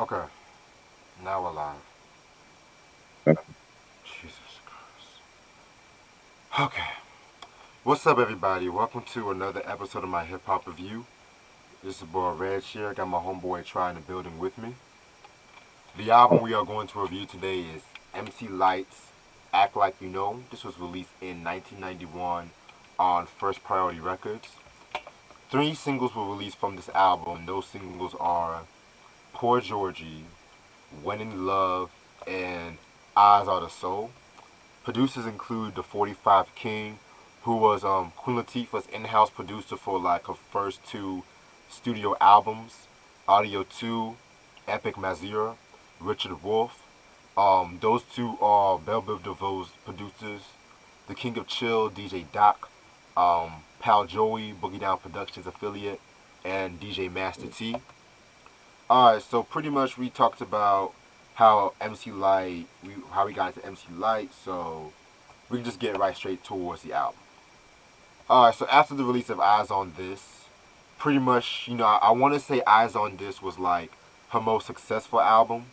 Okay, now we're live. Jesus Christ. Okay, what's up, everybody? Welcome to another episode of my hip hop review. This is boy Red here. I got my homeboy Try in the building with me. The album we are going to review today is MC Lyte's "Act Like You Know." This was released in 1991 on First Priority Records. Three singles were released from this album. Those singles are "Poor Georgie," "When in Love," and "Eyes Are the Soul." Producers include the 45 King, who was Queen Latifah's in-house producer for like her first two studio albums, Audio 2, Epic Mazira, Richard Wolf. Those two are Bell Biv DeVoe's producers. The King of Chill, DJ Doc, Pal Joey, Boogie Down Productions affiliate, and DJ Master T. Alright, so pretty much we talked about how MC Lyte, how we got into MC Lyte, so we can just get right straight towards the album. Alright, so after the release of Eyes on This, pretty much, I want to say Eyes on This was like her most successful album.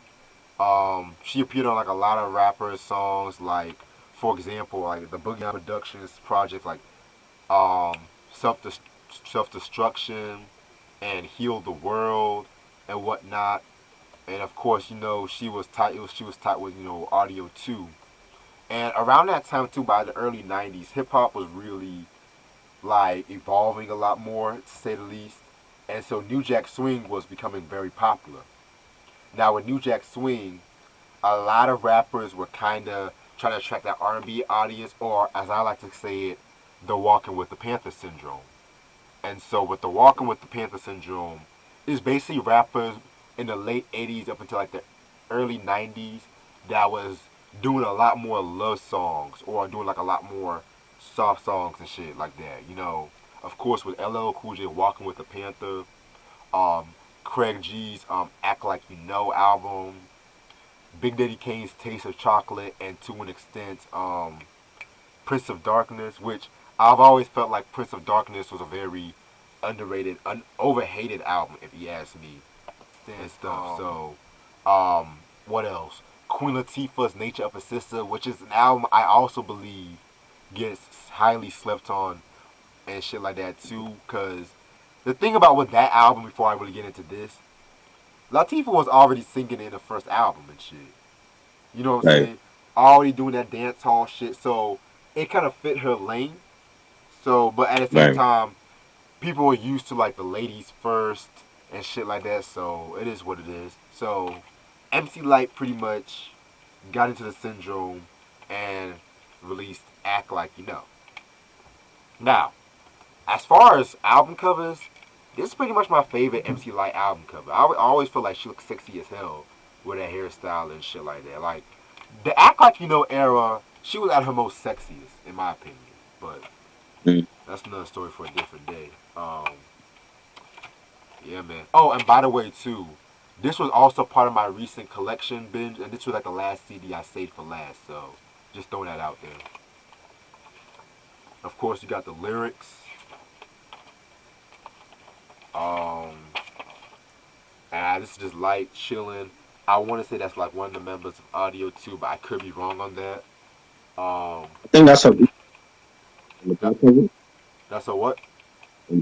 She appeared on like a lot of rappers' songs, like for example, like the Boogie Productions project, like um, self self destruction and Heal the World and whatnot. And of course, she was tight. She was tight with Audio 2. And around that time too, by the early '90s, hip hop was really like evolving a lot more, to say the least. And so New Jack Swing was becoming very popular. Now with New Jack Swing, a lot of rappers were kind of trying to attract that R&B audience, or as I like to say it, the Walking with the Panther syndrome. And so with the Walking with the Panther syndrome, is basically rappers in the late '80s up until like the early '90s that was doing a lot more love songs or doing like a lot more soft songs and shit like that. Of course with LL Cool J Walking with the Panther, um, Craig G's Act Like You Know album, Big Daddy Kane's Taste of Chocolate, and to an extent Prince of Darkness, which I've always felt like Prince of Darkness was a very underrated, overhated album, if you ask me, and stuff. So, what else? Queen Latifah's Nature of a Sister, which is an album I also believe gets highly slept on and shit like that too. Cause the thing about with that album, before I really get into this, Latifah was already singing in the first album and shit. You know what I'm Right, saying? Already doing that dance hall shit, so it kind of fit her lane. So, but at the same right. time, people were used to like the ladies first and shit like that. So it is what it is. So MC Lyte pretty much got into the syndrome and released "Act Like You Know." Now, as far as album covers, this is pretty much my favorite MC Lyte album cover. I always feel like she looks sexy as hell with that hairstyle and shit like that. Like the "Act Like You Know" era, she was at her most sexiest, in my opinion. But Mm. that's another story for a different day. Yeah, man. Oh, and by the way, too, this was also part of my recent collection binge, and this was like the last CD I saved for last. So, just throwing that out there. Of course, you got the lyrics. Um, this is just light chilling. I want to say that's like one of the members of Audio too, but I could be wrong on that. Um, I think that's a on the that, back cover. that's a what? I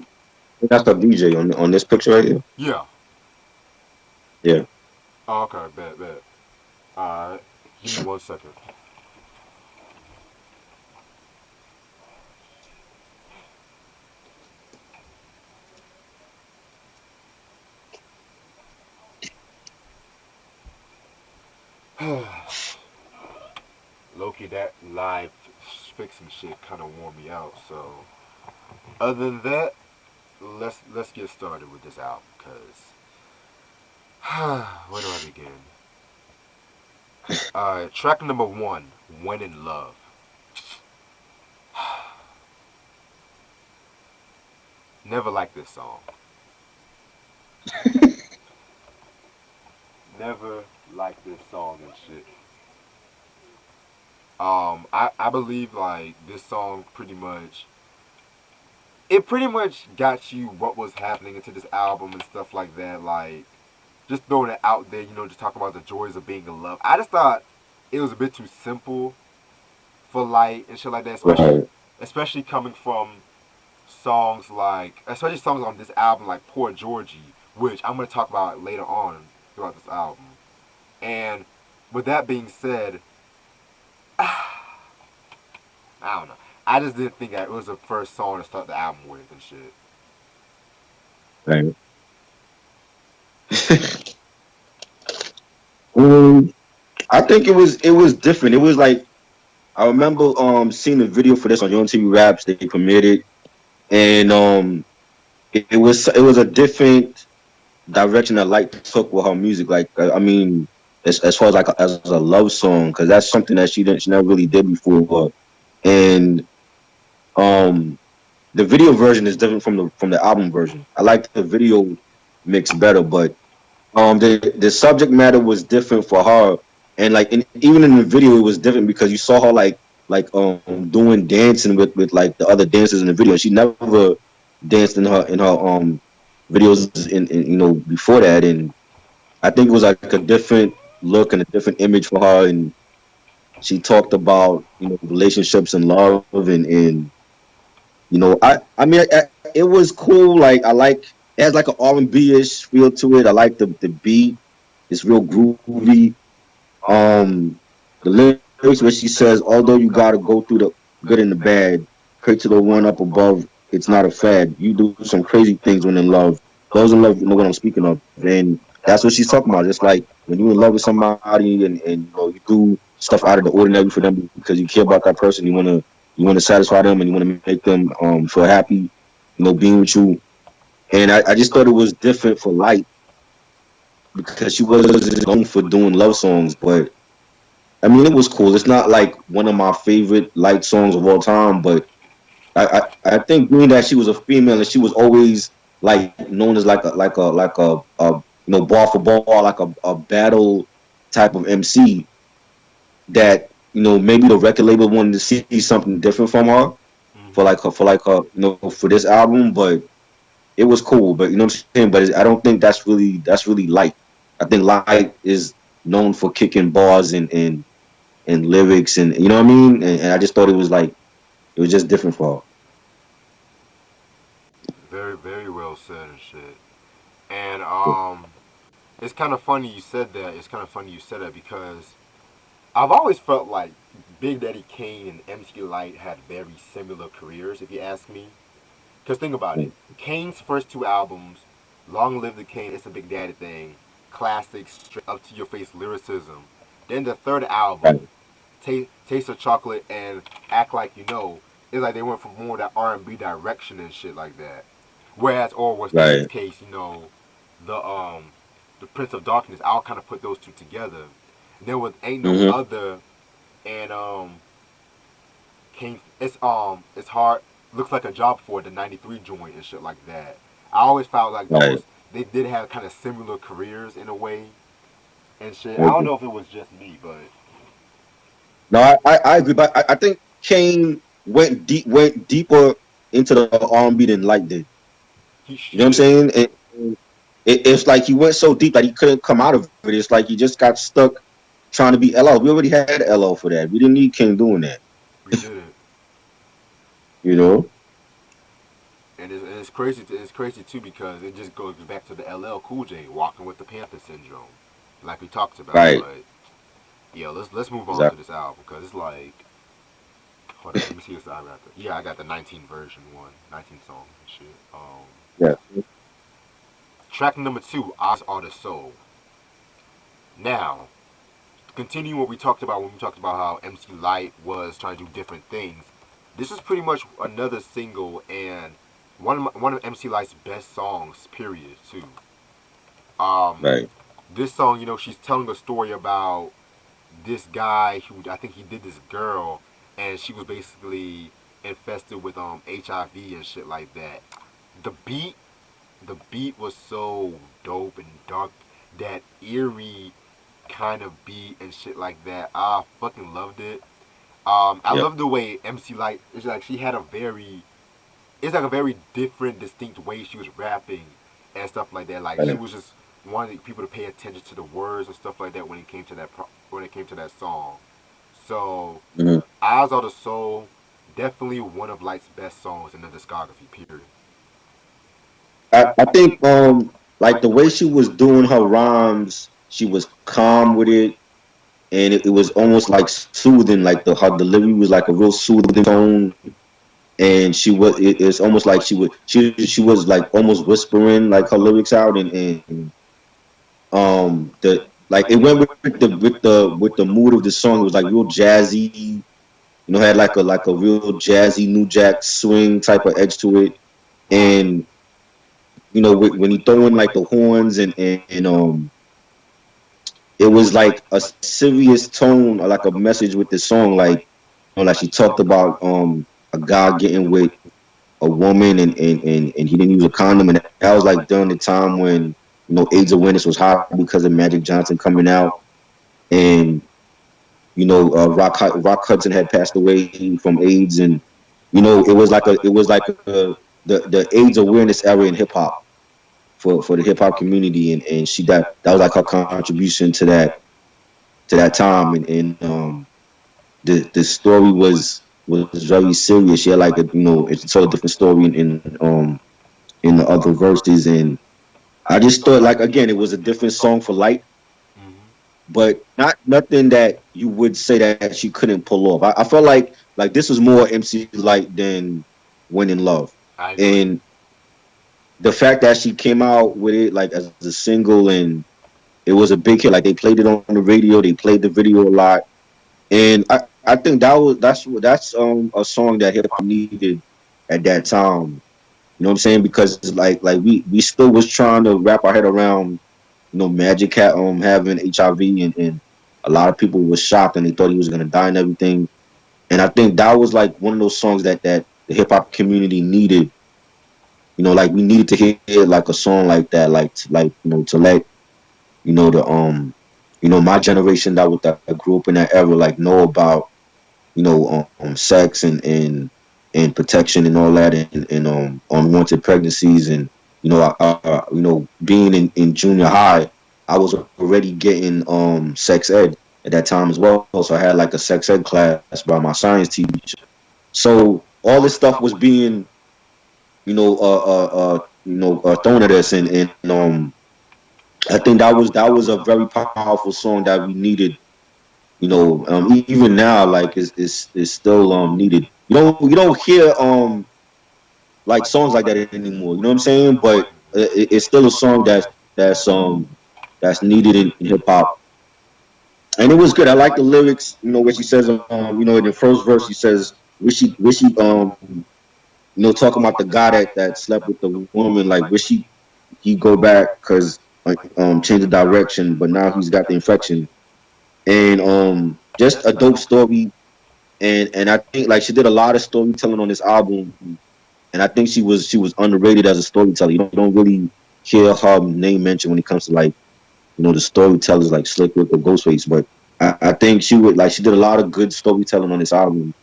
think that's a DJ on this picture right here. Yeah. Yeah. Oh, okay, bet, bet. Alright. Give me 1 second. Loki, that live fixing shit kind of wore me out. So, other than that, let's get started with this album. Cause where do I begin? Track number one, "When in Love." Never liked this song. Never liked this song and shit. I believe like this song pretty much got you what was happening into this album and stuff like that. Like just throwing it out there, just talk about the joys of being in love. I just thought it was a bit too simple for Lyte and shit like that, especially Right. especially coming from songs like, especially songs on this album like Poor Georgie, which I'm gonna talk about later on throughout this album. And with that being said, I don't know. I just didn't think that it was the first song to start the album with and shit. Right. um, I think it was different. It was like I remember seeing the video for this on Young TV Raps. They premiered it, and it was a different direction that Light took with her music. Like I mean, as far as like as a love song, because that's something that she never really did before. And um, the video version is different from the album version. I like the video mix better, but the subject matter was different for her, and like even in the video it was different because you saw her like doing dancing with like the other dancers in the video. She never danced in her videos in before that, and I think it was like a different look and a different image for her, and she talked about relationships and love, and I mean it was cool. Like I like it has like an R&B ish feel to it. I like the beat. It's real groovy. Um, the lyrics where she says, "Although you gotta go through the good and the bad, pray to the one up above. It's not a fad. You do some crazy things when in love. Those in love know what I'm speaking of." And that's what she's talking about. It's like when you're in love with somebody and you do stuff out of the ordinary for them because you care about that person. You wanna satisfy them and you wanna make them feel happy. Being with you. And I just thought it was different for Light because she wasn't known for doing love songs, but I mean, it was cool. It's not like one of my favorite Light songs of all time, but I think being that she was a female and she was always like known as like a ball for ball, like a battle type of MC that maybe the record label wanted to see something different from her Mm-hmm. for this album, but it was cool. But you know what I'm saying. But I don't think that's really Light. I think Light is known for kicking bars and lyrics and you know what I mean. And I just thought it was just different for her. Very, very well said and shit. And it's kind of funny you said that. It's kind of funny you said that because I've always felt like Big Daddy Kane and MC Lyte had very similar careers, if you ask me. Because think about it. Kane's first two albums, Long Live the Kane, It's a Big Daddy Thing, classic, straight up to your face lyricism. Then the third album, Right, Taste of Chocolate and Act Like You Know, it's like they went for more that R&B direction and shit like that. Whereas, or was in this right. case, the the Prince of Darkness, I'll kind of put those two together. And there was Ain't No Mm-hmm. Other and King. It's hard. Looks like a job for the '93 joint and shit like that. I always felt like Right. those they did have kind of similar careers in a way and shit. I I don't agree. know if it was just me, but No, I agree, but I think Kane went deeper into the R&B than Light did. You know he what I'm did. saying? It's like he went so deep that he couldn't come out of it. It's like he just got stuck trying to be LL. We already had LL for that. We didn't need King doing that. We didn't. You know? And it's crazy. It's crazy too because it just goes back to the LL Cool J walking with the Panther syndrome, like we talked about. Right. But yeah, let's move on to Exactly. this album because it's like, hold on, let me see this album. Yeah, I got the 19 version one, 19 songs and shit. Yeah. Track number two, Eyes Are the Soul. Now, continue what we talked about when we talked about how MC Lyte was trying to do different things. This is pretty much another single and one of MC Lyte's best songs. Period. Too. Um, Right. this song, she's telling a story about this guy who I think he did this girl, and she was basically infested with HIV and shit like that. The beat, the beat was so dope and dark. That eerie kind of beat and shit like that. I fucking loved it. I Yep. love the way MC Light. It's like she had a very. It's like a very different, distinct way she was rapping and stuff like that. Like she Right. was just wanted people to pay attention to the words and stuff like that when it came to when it came to that song. So, Mhm. Eyes of the Soul, definitely one of Light's best songs in the discography. Period. I think like the way she was doing her rhymes, she was calm with it, and it was almost like soothing. Like the her delivery was like a real soothing tone, and it's almost like she was like almost whispering like her lyrics out, and the like it went with the mood of the song. It was like real jazzy, had like a real jazzy New Jack swing type of edge to it, Right. and when he throw in like the horns and it was like a serious tone or like a message with the song, like like she talked about a guy getting with a woman and he didn't use a condom, and that was like during the time when AIDS awareness was high because of Magic Johnson coming out, and Rock Hudson had passed away from AIDS, and it was like the AIDS awareness era in hip hop for the hip hop community, and that was like her contribution to that time, and the story was very serious. She had like it's a totally different story in the other verses, and I just thought like again it was a different song for Light, Hmm. but not nothing that you would say that she couldn't pull off. I felt like this was more MC Light than When in Love, I agree. and the fact that she came out with it like as a single and it was a big hit. Like they played it on the radio, they played the video a lot, and I think that's a song that hip hop needed at that time. You know what I'm saying? Because like we still was trying to wrap our head around Magic having HIV, and a lot of people were shocked and they thought he was gonna die and everything. And I think that was like one of those songs that the hip hop community needed. Like we needed to hear like a song like that, to let the my generation that grew up in that era like know about sex and protection and all that, and unwanted pregnancies, and being in junior high, I was already getting sex ed at that time as well. So I had like a sex ed class by my science teacher. So all this stuff was being thrown at us, and I think that was a very powerful song that we needed. Even now, like it's still needed. You don't hear like songs like that anymore. You know what I'm saying? But it's still a song that's needed in hip hop, and it was good. I like the lyrics. Where she says, in the first verse, she says, "Wish he talking about the guy that slept with the woman. Like, wish he go back because change the direction, but now he's got the infection." And just a dope story, and I think like she did a lot of storytelling on this album, and I think she was underrated as a storyteller. You don't really hear her name mentioned when it comes to like the storytellers like Slick Rick or Ghostface, but I think she did a lot of good storytelling on this album,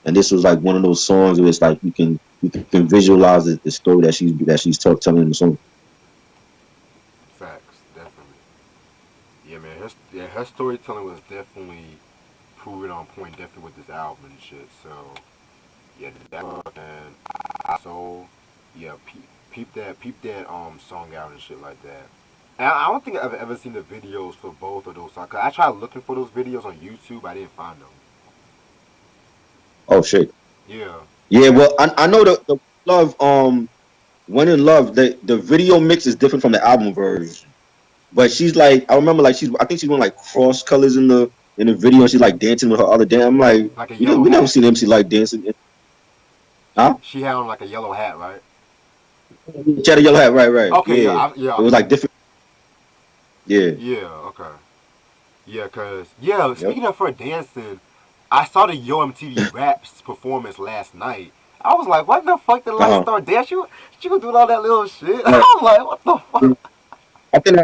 and this was like one of those songs where it's like you can visualize the story telling in the song. Facts, definitely. Yeah, man. Her storytelling was definitely proven on point, definitely with this album and shit. So yeah, that and so yeah, peep that song out and shit like that. And I don't think I've ever seen the videos for both of those songs. 'Cause I tried looking for those videos on YouTube, I didn't find them. Oh shit. Yeah. Yeah, well, I know the love When in Love, the video mix is different from the album version. But she's like, I remember like I think she's wearing like cross colors in the video, and she's like dancing with her other dance. I'm like, Like a we never, yellow we never hat. seen MC like dancing. Huh? She had on like a yellow hat, right? She had a yellow hat, right, right. Okay, yeah, Yeah. yeah, It was like different. Yeah. yeah, okay, yeah, cause yeah. Yep. Speaking of her dancing, I saw the Yo MTV Raps performance last night. I was like, what the fuck did Light Uh-huh. start dancing? She was doing all that little shit. Right. I was like, what the fuck? I think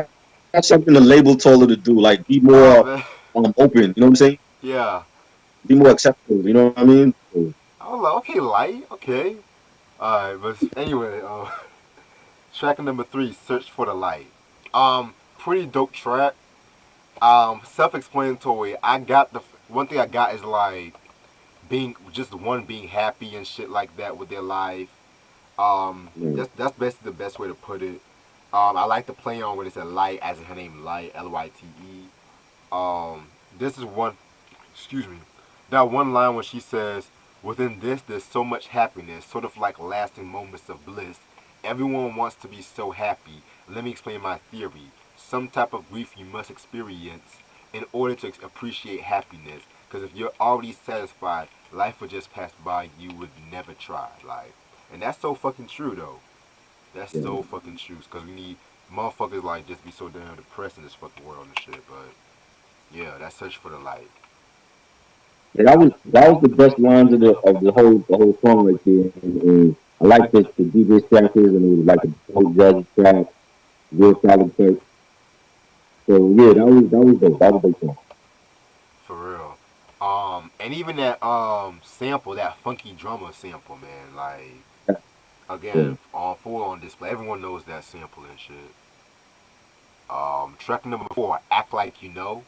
that's something the label told her to do, like be Oh more man, open, you know what I'm saying? yeah. Be more acceptable, you know what I mean? So, I was like, okay, Light, okay. Alright, but anyway, track number 3, Search for the Light. Pretty dope track. Self-explanatory. I got the one thing I got is like being just one being happy and shit like that with their life. Yeah, That's basically the best way to put it. I like to play on when it's a light, as in her name Lyte, Lyte. This is one. Excuse me. That one line when she says, "Within this, there's so much happiness, sort of like lasting moments of bliss. Everyone wants to be so happy. Let me explain my theory. Some type of grief you must experience in order to appreciate happiness. Because if you're already satisfied, life would just pass by. You would never try life." And that's so fucking true, though. That's yeah. so fucking true. Because we need motherfuckers like just be so damn depressed in this fucking world and shit. But yeah, that search for the light. Yeah, that was the best lines of the whole song right there. And I like the DJ Stackers, and it was like a dope jazz track, real solid track. So yeah, that was dope. That was a dope song. For real. And even that sample, that funky drummer sample, man, like Yeah, again, on full on display. Everyone knows that sample and shit. Track number four, Act Like You Know.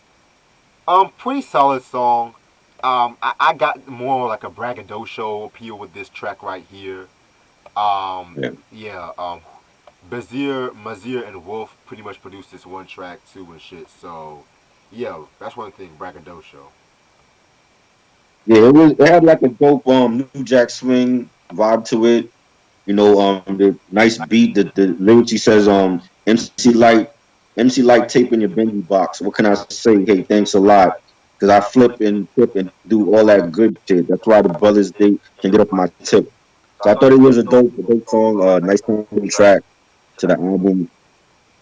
Pretty solid song. I got more like a braggadocio appeal with this track right here. yeah. Yeah, Mazir, and Wolf pretty much produced this one track too and shit. So, yeah, that's one thing, braggadocio. Yeah, it had like a dope New Jack Swing vibe to it. The nice beat, the lyrics he says, MC Light taping your Benji box. What can I say? Hey, thanks a lot. Cause I flip and tip and do all that good shit. That's why the brothers they can get off my tip. So I thought it was a dope song, nice soundtrack to the album.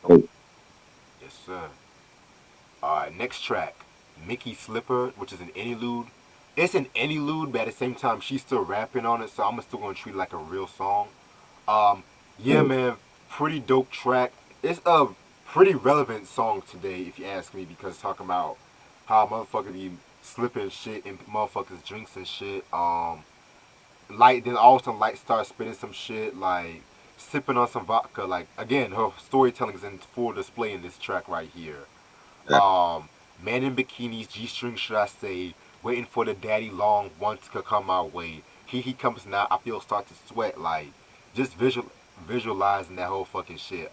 Dope. Yes, sir. Alright, next track, Mickey Slipper, which is an interlude. It's an interlude, but at the same time, she's still rapping on it, so I'm still gonna treat it like a real song. Um, yeah, Yeah, man, pretty dope track. It's a pretty relevant song today, if you ask me, because it's talking about how motherfuckers be slipping shit in motherfuckers' drinks and shit. Light, then all of a sudden, Light starts spitting some shit, like sipping on some vodka. Like, again, her storytelling is in full display in this track right here. yeah, Um, Man in bikinis, G string, should I say? Waiting for the daddy long once could come my way. He comes now. I feel start to sweat. Like just visualizing that whole fucking shit.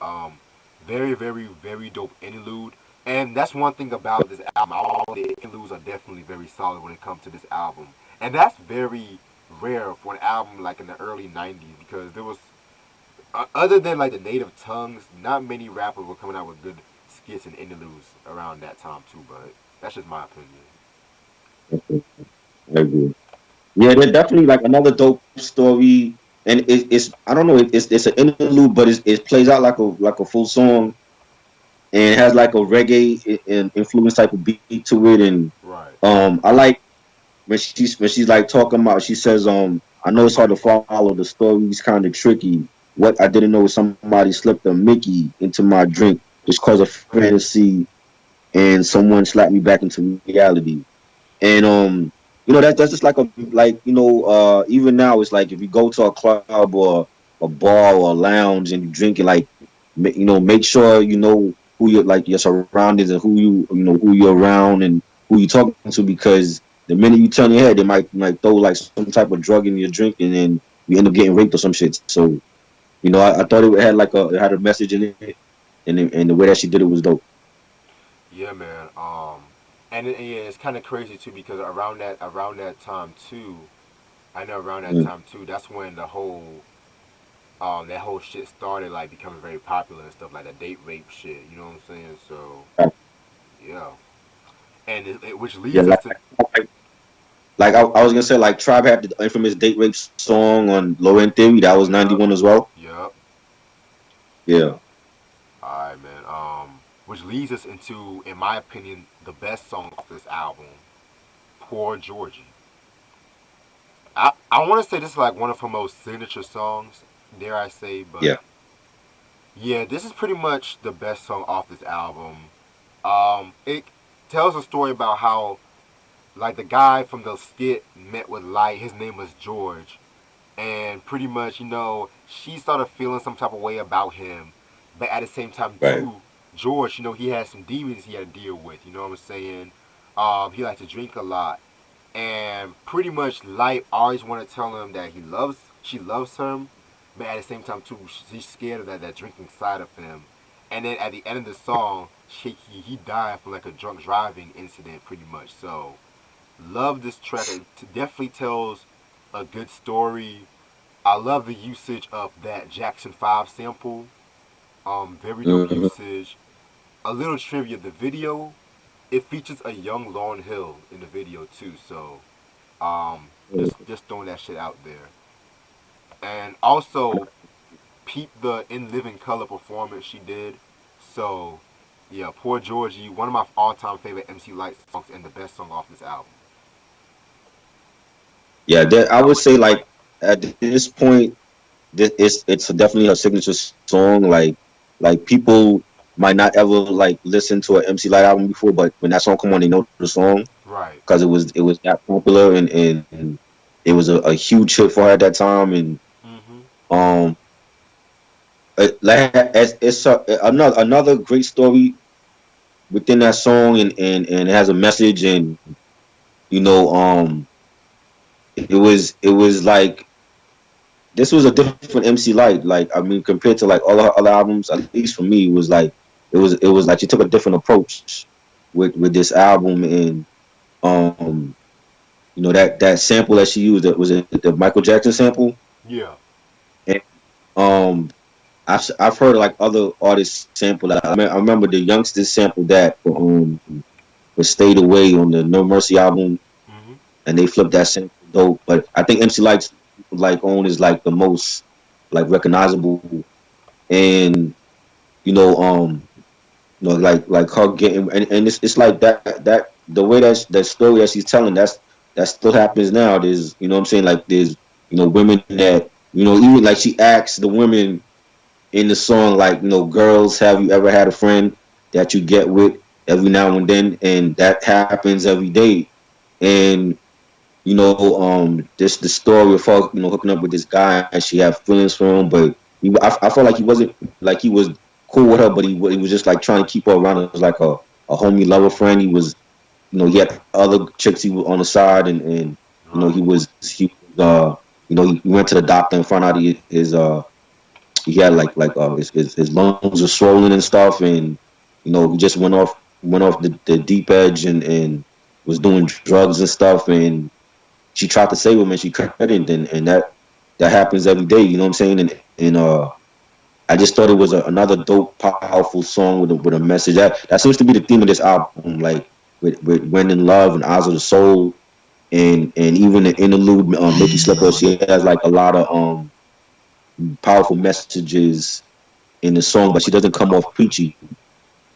Very very dope interlude. And that's one thing about this album. All the interludes are definitely very solid when it comes to this album. And that's very rare for an album like in the early '90s because there was other than like the native tongues, not many rappers were coming out with good skits and interludes around that time too. But that's just my opinion. I agree. Yeah, they're definitely like another dope story, and it's I don't know, it's an interlude, but it plays out like a full song, and it has like a reggae influence type of beat to it, and Right. I like when she's like talking about, she says, I know it's hard to follow, the story's kind of tricky. What I didn't know was somebody slipped a Mickey into my drink just cause of fantasy, and someone slapped me back into reality. And that's just like even now it's like if you go to a club or a bar or a lounge and you drink it, like make sure you know who you're like, your surroundings, and who you're around and who you're talking to, because the minute you turn your head, they might throw like some type of drug in your drink, and then you end up getting raped or some shit. So I thought it had a message in it, and the way that she did it was dope. Yeah, man. Yeah, it's kind of crazy too because around that time too, I know around that Mm. time too, that's when that whole shit started like becoming very popular and stuff like that date rape shit. You know what I'm saying? So yeah, and which Yeah, leads us to I was gonna say, like, Tribe had the infamous date rape song on Low End Theory. That was yep, 91 as well. yep. Yeah, All right, man. Which leads us into, in my opinion, the best song off this album, "Poor Georgie." I want to say this is like one of her most signature songs, dare I say, yeah, but yeah, this is pretty much the best song off this album. It tells a story about how like the guy from the skit met with Light. His name was George, and pretty much she started feeling some type of way about him, but at the same time right. too. George, he had some demons he had to deal with. You know what I'm saying? He liked to drink a lot, and pretty much Lyte always want to tell him that she loves him, but at the same time too, she's scared of that drinking side of him. And then at the end of the song, he died from like a drunk driving incident, pretty much. So, love this track. It definitely tells a good story. I love the usage of that Jackson 5 sample. Very dope Hmm. usage. A little trivia: the video, it features a young Lauryn Hill in the video too. So, just throwing that shit out there. And also, peep the In Living Color performance she did. So, yeah, Poor Georgie, one of my all-time favorite MC Lyte songs and the best song off this album. Yeah, I would say like at this point, it's definitely her signature song. Like people might not ever like listen to an MC Light album before, but when that song come on, they know the song Right. because it was that popular, and it was a huge hit for her at that time. And Mm-hmm. um, like it's another great story within that song, and it has a message, and you know it was like this was a different MC Light. Like I mean, compared to like all her other albums, at least for me, it was like she took a different approach with this album, and um, that sample that she used, that was it the Michael Jackson sample, Yeah. and um, I've heard like other artists sample that. I remember the youngsters sampled that for Stayed Away on the No Mercy album, Mm-hmm. and they flipped that sample dope. But I think MC Light's like own is like the most like recognizable, and you know um like her getting, and it's like that the way that story that she's telling, that still happens now. There's, what I'm saying, like there's, women that, even like she asks the women in the song, like, girls, have you ever had a friend that you get with every now and then? And that happens every day. And this the story of her, hooking up with this guy, and she had feelings for him, but I felt like he wasn't, like, he was cool with her, but he was just like trying to keep her around as like a homie lover friend. He was, he had other chicks he was on the side, and Right. he went to the doctor and found out he had his lungs were swollen and stuff, and he just went off the deep edge, and was doing drugs and stuff, and she tried to save him and she couldn't, and that happens every day. You know what I'm saying? And I just thought it was another dope, powerful song with a message. That seems to be the theme of this album, like with When in Love and Eyes of the Soul, and even the interlude, Make You Slip Up. She has like a lot of powerful messages in the song, but she doesn't come off preachy.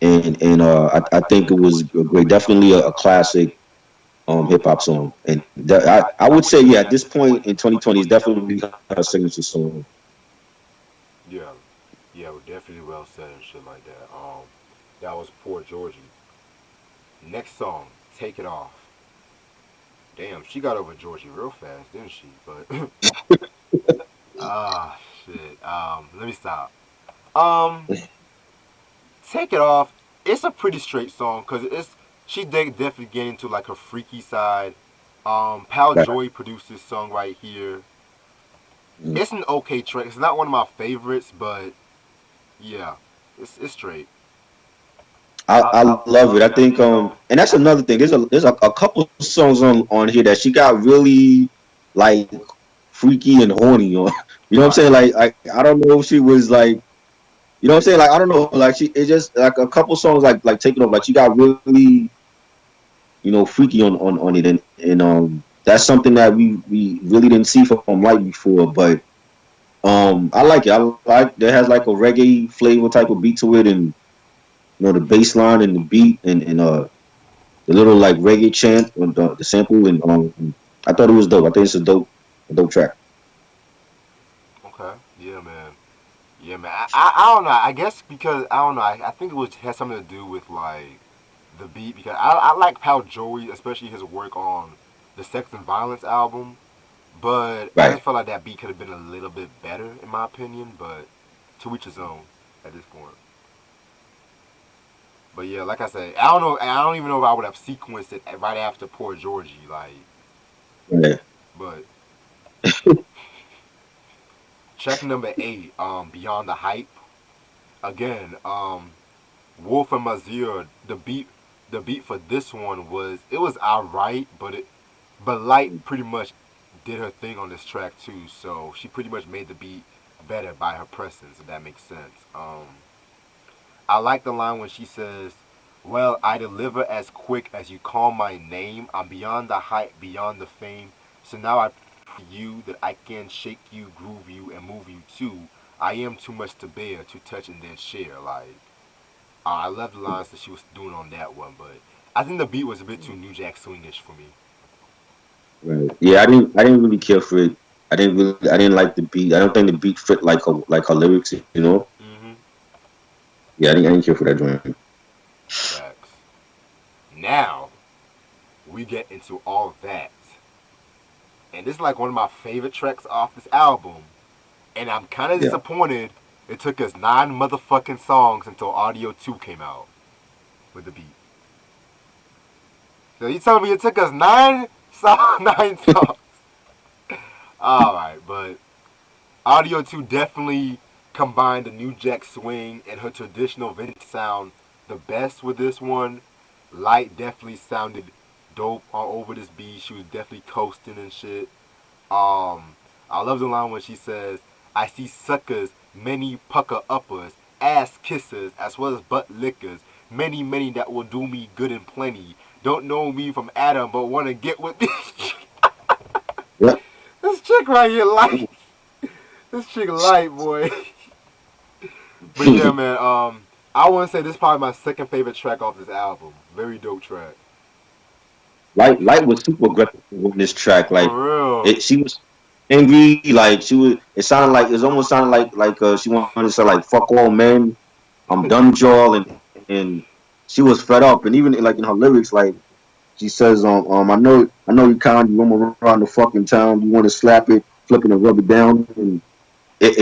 And I think it was great, definitely a classic hip hop song. And I would say, yeah, at this point in 2020, it's definitely her signature song. Yeah. Yeah, we're definitely well said and shit like that. That was Poor Georgie. Next song, Take It Off. Damn, she got over Georgie real fast, didn't she? But ah shit. Let me stop. Um, Take It Off. It's a pretty straight song because she's definitely getting into like her freaky side. Pal Right. Joy produced this song right here. Mm. It's an okay track. It's not one of my favorites, but yeah, it's straight. I love it. I think and that's another thing. There's a couple songs on here that she got really like freaky and horny on. You know what I'm saying? Right. Like I don't know if she was like, you know what I'm saying? Like I don't know. Like it just like a couple songs like Take It Off. Like she got really, freaky on it, and that's something that we really didn't see from Light before. But I like it. I like that has like a reggae flavor type of beat to it, and the bass line and the beat, and the little like reggae chant on the sample, and I thought it was dope. I think it's a dope track. Okay. Yeah, man. Yeah, man. I don't know. I guess because I don't know. I think it was has something to do with like the beat because I like Pal Joey, especially his work on the Sex and Violence album. But I Right. just felt like that beat could have been a little bit better in my opinion. But to each his own at this point. But yeah, like I said, I don't know. I don't even know if I would have sequenced it right after Poor Georgie. Like, Yeah. but track number 8, Beyond the Hype. Again, Wolf and Mazir. The beat for this one was alright, but Lyte pretty much did her thing on this track too. So she pretty much made the beat better by her presence. If that makes sense. I like the line when she says, "Well, I deliver as quick as you call my name. I'm beyond the hype, beyond the fame. So now I prove to you that I can shake you, groove you, and move you too. I am too much to bear, to touch and then share." Like, I love the lines that she was doing on that one, but I think the beat was a bit too New Jack Swingish for me. Right. Yeah, I didn't really care for it. I didn't like the beat. I don't think the beat fit like her lyrics, you know? Mm-hmm. Yeah, I didn't care for that joint. Facts. Now we get into all that, and this is like one of my favorite tracks off this album. And I'm kind of Yeah. disappointed it took us 9 motherfucking songs until Audio 2 came out with the beat. So you telling me it took us 9 songs? Alright, but Audio 2 definitely combined the New Jack Swing and her traditional vintage sound the best with this one. Lyte definitely sounded dope all over this beat. She was definitely coasting and shit. Um, I love the line when she says, "I see suckers, many pucker uppers, ass kissers, as well as butt lickers. Many, many that will do me good and plenty. Don't know me from Adam, but want to get with me." Yeah. This chick right here, Lyte. This chick, Lyte, boy. But yeah, man. I want to say this is probably my second favorite track off this album. Very dope track. Light was super aggressive on this track. For Like real. it, she was angry. Like she was. It sounded like it almost sounded like she wanted to say like "fuck all men." I'm done with y'all, and she was fed up. And even like in her lyrics, like she says, I know you kind, you roam around the fucking town, you want to slap it, flip it and rub it down, and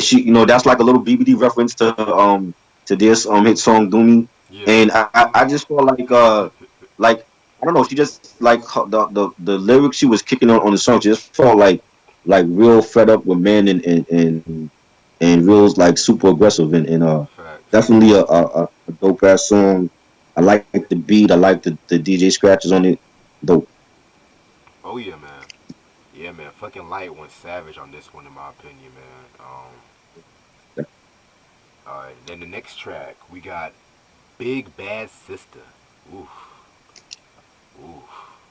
she, that's like a little BBD reference to this hit song "Doomy," Yeah. and I just felt like I don't know, she just like the lyrics she was kicking on the song, she just felt like real fed up with men and real like super aggressive and Facts. definitely a dope ass song. I like the beat, I like the DJ scratches on it, dope. Oh yeah, man. Yeah, man. Fucking Lyte went savage on this one, in my opinion, man. Alright, then the next track, we got Big Bad Sister. Oof. Oof.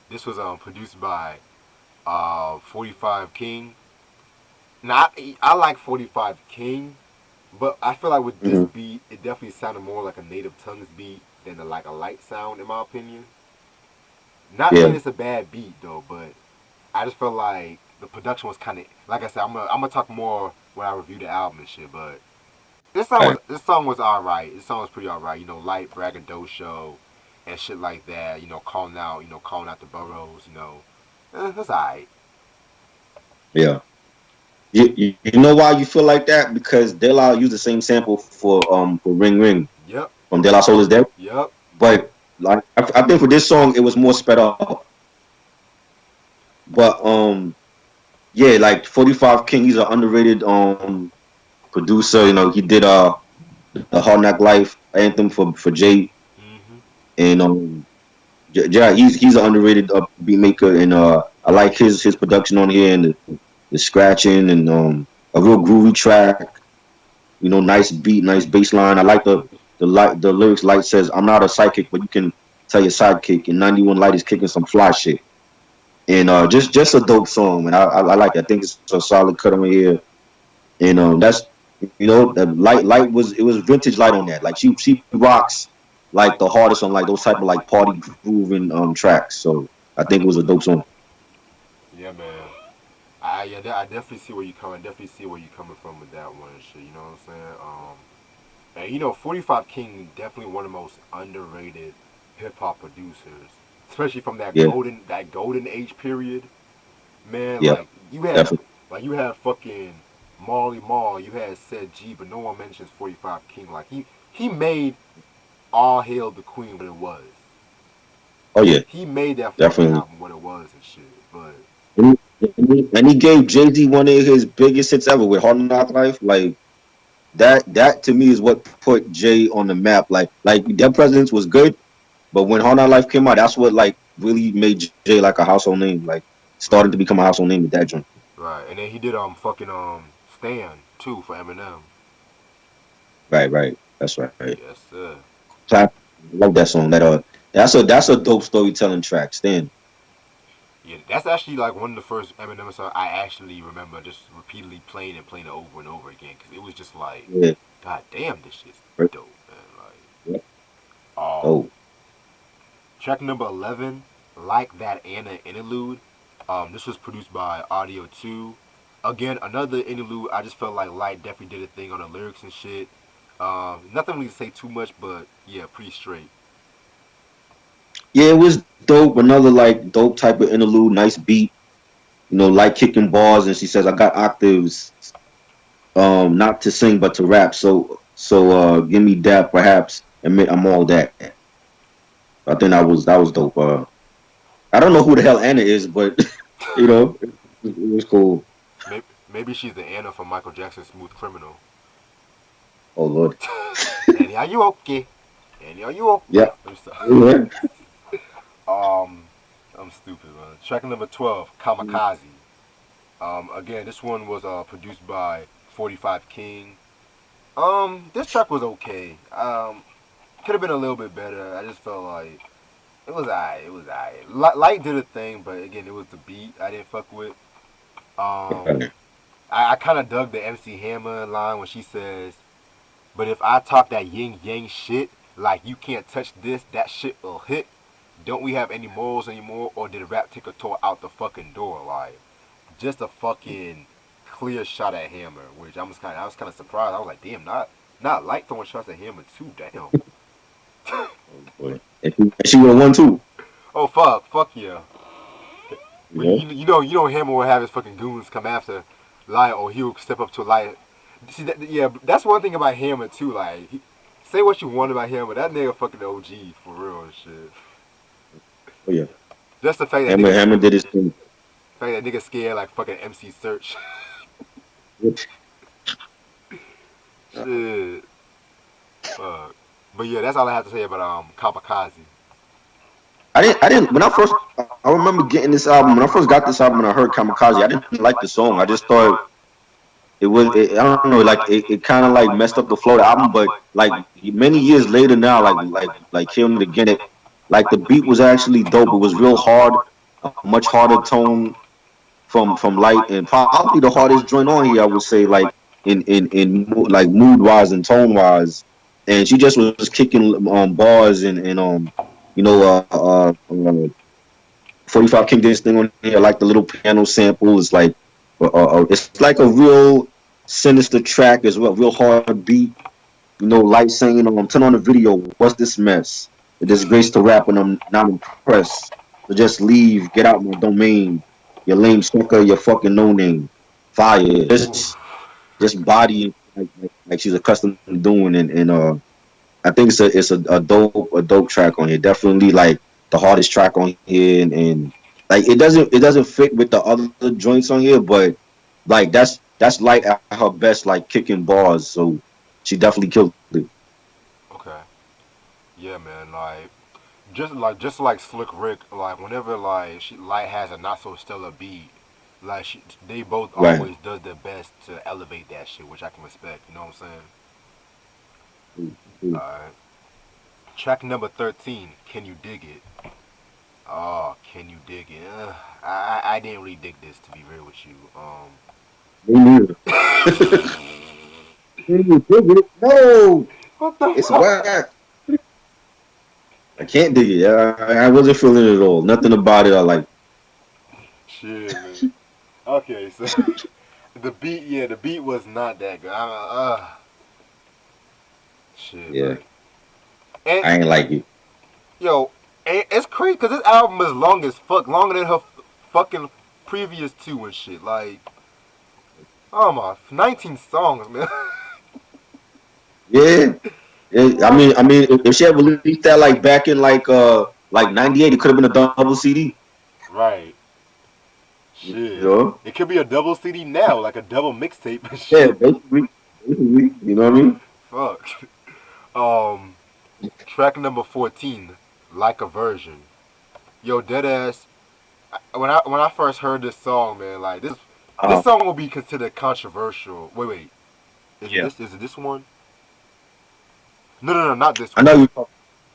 This was produced by 45 King. Now, I like 45 King, but I feel like with this Hmm. beat, it definitely sounded more like a Native Tongues beat than like a Lyte sound, in my opinion. Not saying Yeah, it's a bad beat, though, but I just felt like the production was kind of, like I said, I'm gonna talk more when I review the album and shit, but right. this song was alright. This song was pretty alright. You know, Light braggadocio and shit like that. Calling out the boroughs. It's alright. Yeah. You know why you feel like that? Because De La used the same sample for Ring Ring Yep, from De La Soul is Dead. yep. But like I think for this song it was more sped up. But yeah, like 45 King, he's an underrated producer. He did the Hard Knock Life anthem for Jay, Hmm. and yeah, he's an underrated beat maker, and I like his production on here and the scratching and a real groovy track. Nice beat, nice bass line. I like the lyrics. Light says, "I'm not a psychic, but you can tell your sidekick." And 91 Light is kicking some fly shit, and just a dope song, and I like it. I think it's a solid cut on here, and that's the Light was vintage Light on that. Like she rocks like the hardest on like those type of like party grooving tracks. So I think it was a dope song. Yeah, man. I definitely see where you coming. Definitely see where you coming from with that one and shit. You know what I'm saying? And 45 King definitely one of the most underrated hip hop producers, especially from Yeah, that golden age period. Man, yeah, definitely. like you had fucking Marley Marl, you had said G, but no one mentions 45 King. Like he made All Hail the Queen what it was. Oh yeah, He made that fucking definitely. album what it was and shit. But And he gave Jay-Z one of his biggest hits ever with Hard Knock Life. Like that to me is what put Jay on the map. Like Dead Presidents was good, but when Hard Knock Life came out, that's what like really made Jay like a household name. Like started right, to become a household name with that joint. right, and then he did fucking Stan too for Eminem. Right, right. That's right. Yes, sir. So I love that song. That's a dope storytelling track. Stan. Yeah, that's actually like one of the first Eminem songs I actually remember just repeatedly playing and playing it over and over again because it was just like, Yeah. God damn, this shit's Right. dope, man. Yeah. Like, Oh. track number 11, Like That Anna Interlude. This was produced by Audio 2. Again, another interlude. I just felt like Lyte definitely did a thing on the lyrics and shit. Nothing really to say too much, but yeah, pretty straight. Yeah, it was dope. Another like dope type of interlude, nice beat. Like kicking balls, and she says, "I got octaves, not to sing but to rap. So give me that perhaps, and I'm all that." I think that was dope. I don't know who the hell Anna is, but it was cool. Maybe she's the Anna from Michael Jackson's Smooth Criminal. Oh Lord. And are you okay? And are you okay? Yeah. Yeah. Um, I'm stupid, man. Track number 12, Kamikaze. Again, this one was produced by 45 King. This track was okay. Could have been a little bit better. I just felt like it was alright. It was alright. Light did a thing, but again, it was the beat I didn't fuck with. I kind of dug the MC Hammer line when she says, "But if I talk that yin yang shit, like you can't touch this, that shit will hit. Don't we have any morals anymore, or did rap take a tour out the fucking door?" Like, just a fucking clear shot at Hammer, which I was kind of surprised. I was like, damn, not Light throwing shots at Hammer too. Damn. Oh boy. And she would have won too. Oh fuck yeah. But Yeah. you know Hammer will have his fucking goons come after Light, or he'll step up to Light. See that? Yeah, that's one thing about Hammer too. Like, say what you want about Hammer, that nigga fucking OG for real and shit. Oh yeah. Just the fact that Hammer did his thing. scared like fucking MC Search. Shit. Fuck. But yeah, that's all I have to say about Kamikaze. I didn't I remember getting this album when I first got this album and I heard Kamikaze. I didn't like the song. I just thought I don't know, like it kind of like messed up the flow of the album. But like many years later now, like hearing it again, like the beat was actually dope. It was real hard, a much harder tone from Light, and probably the hardest joint on here. I would say, like like mood wise and tone wise. And she just was kicking bars and 45 King did this thing on here, like the little piano sample. It's like a real sinister track as well, real hard beat. Light saying, turn on the video. What's this mess? A disgrace to rap, and I'm not impressed. So just leave, get out my domain. You lame sucker, you fucking no name. Fire. Just body like she's accustomed to doing, and I think it's a dope track on here. Definitely like the hardest track on here, and like it doesn't fit with the other joints on here, but like that's like at her best, like kicking bars. So she definitely killed it. Okay. Yeah, man. Like Slick Rick. Like whenever Light has a not so stellar beat, they both Right. always does their best to elevate that shit, which I can respect. You know what I'm saying? Alright. Track number 13. Can you dig it? Oh, can you dig it? I didn't really dig this, to be real with you. Me neither. No, What the it's fuck? whack. I can't dig it. I wasn't feeling it at all. Nothing about it I like. Shit, man. Okay, so the beat was not that good. Shit, Yeah, but and I ain't like it. yo, it's crazy because this album is long as fuck, longer than her fucking previous two and shit. Like, oh my, 19 songs, man. Yeah, If she had released that like back in like '98, it could have been a double CD. Right. You Shit. know? It could be a double CD now, like a double mixtape and Yeah, shit. basically, you know what I mean? Fuck. Um, track number 14, Like a Virgin. Yo, deadass. When I first heard this song, man, like this Uh, song will be considered controversial. Wait. yeah, Is it this one? No, not this I know one. you.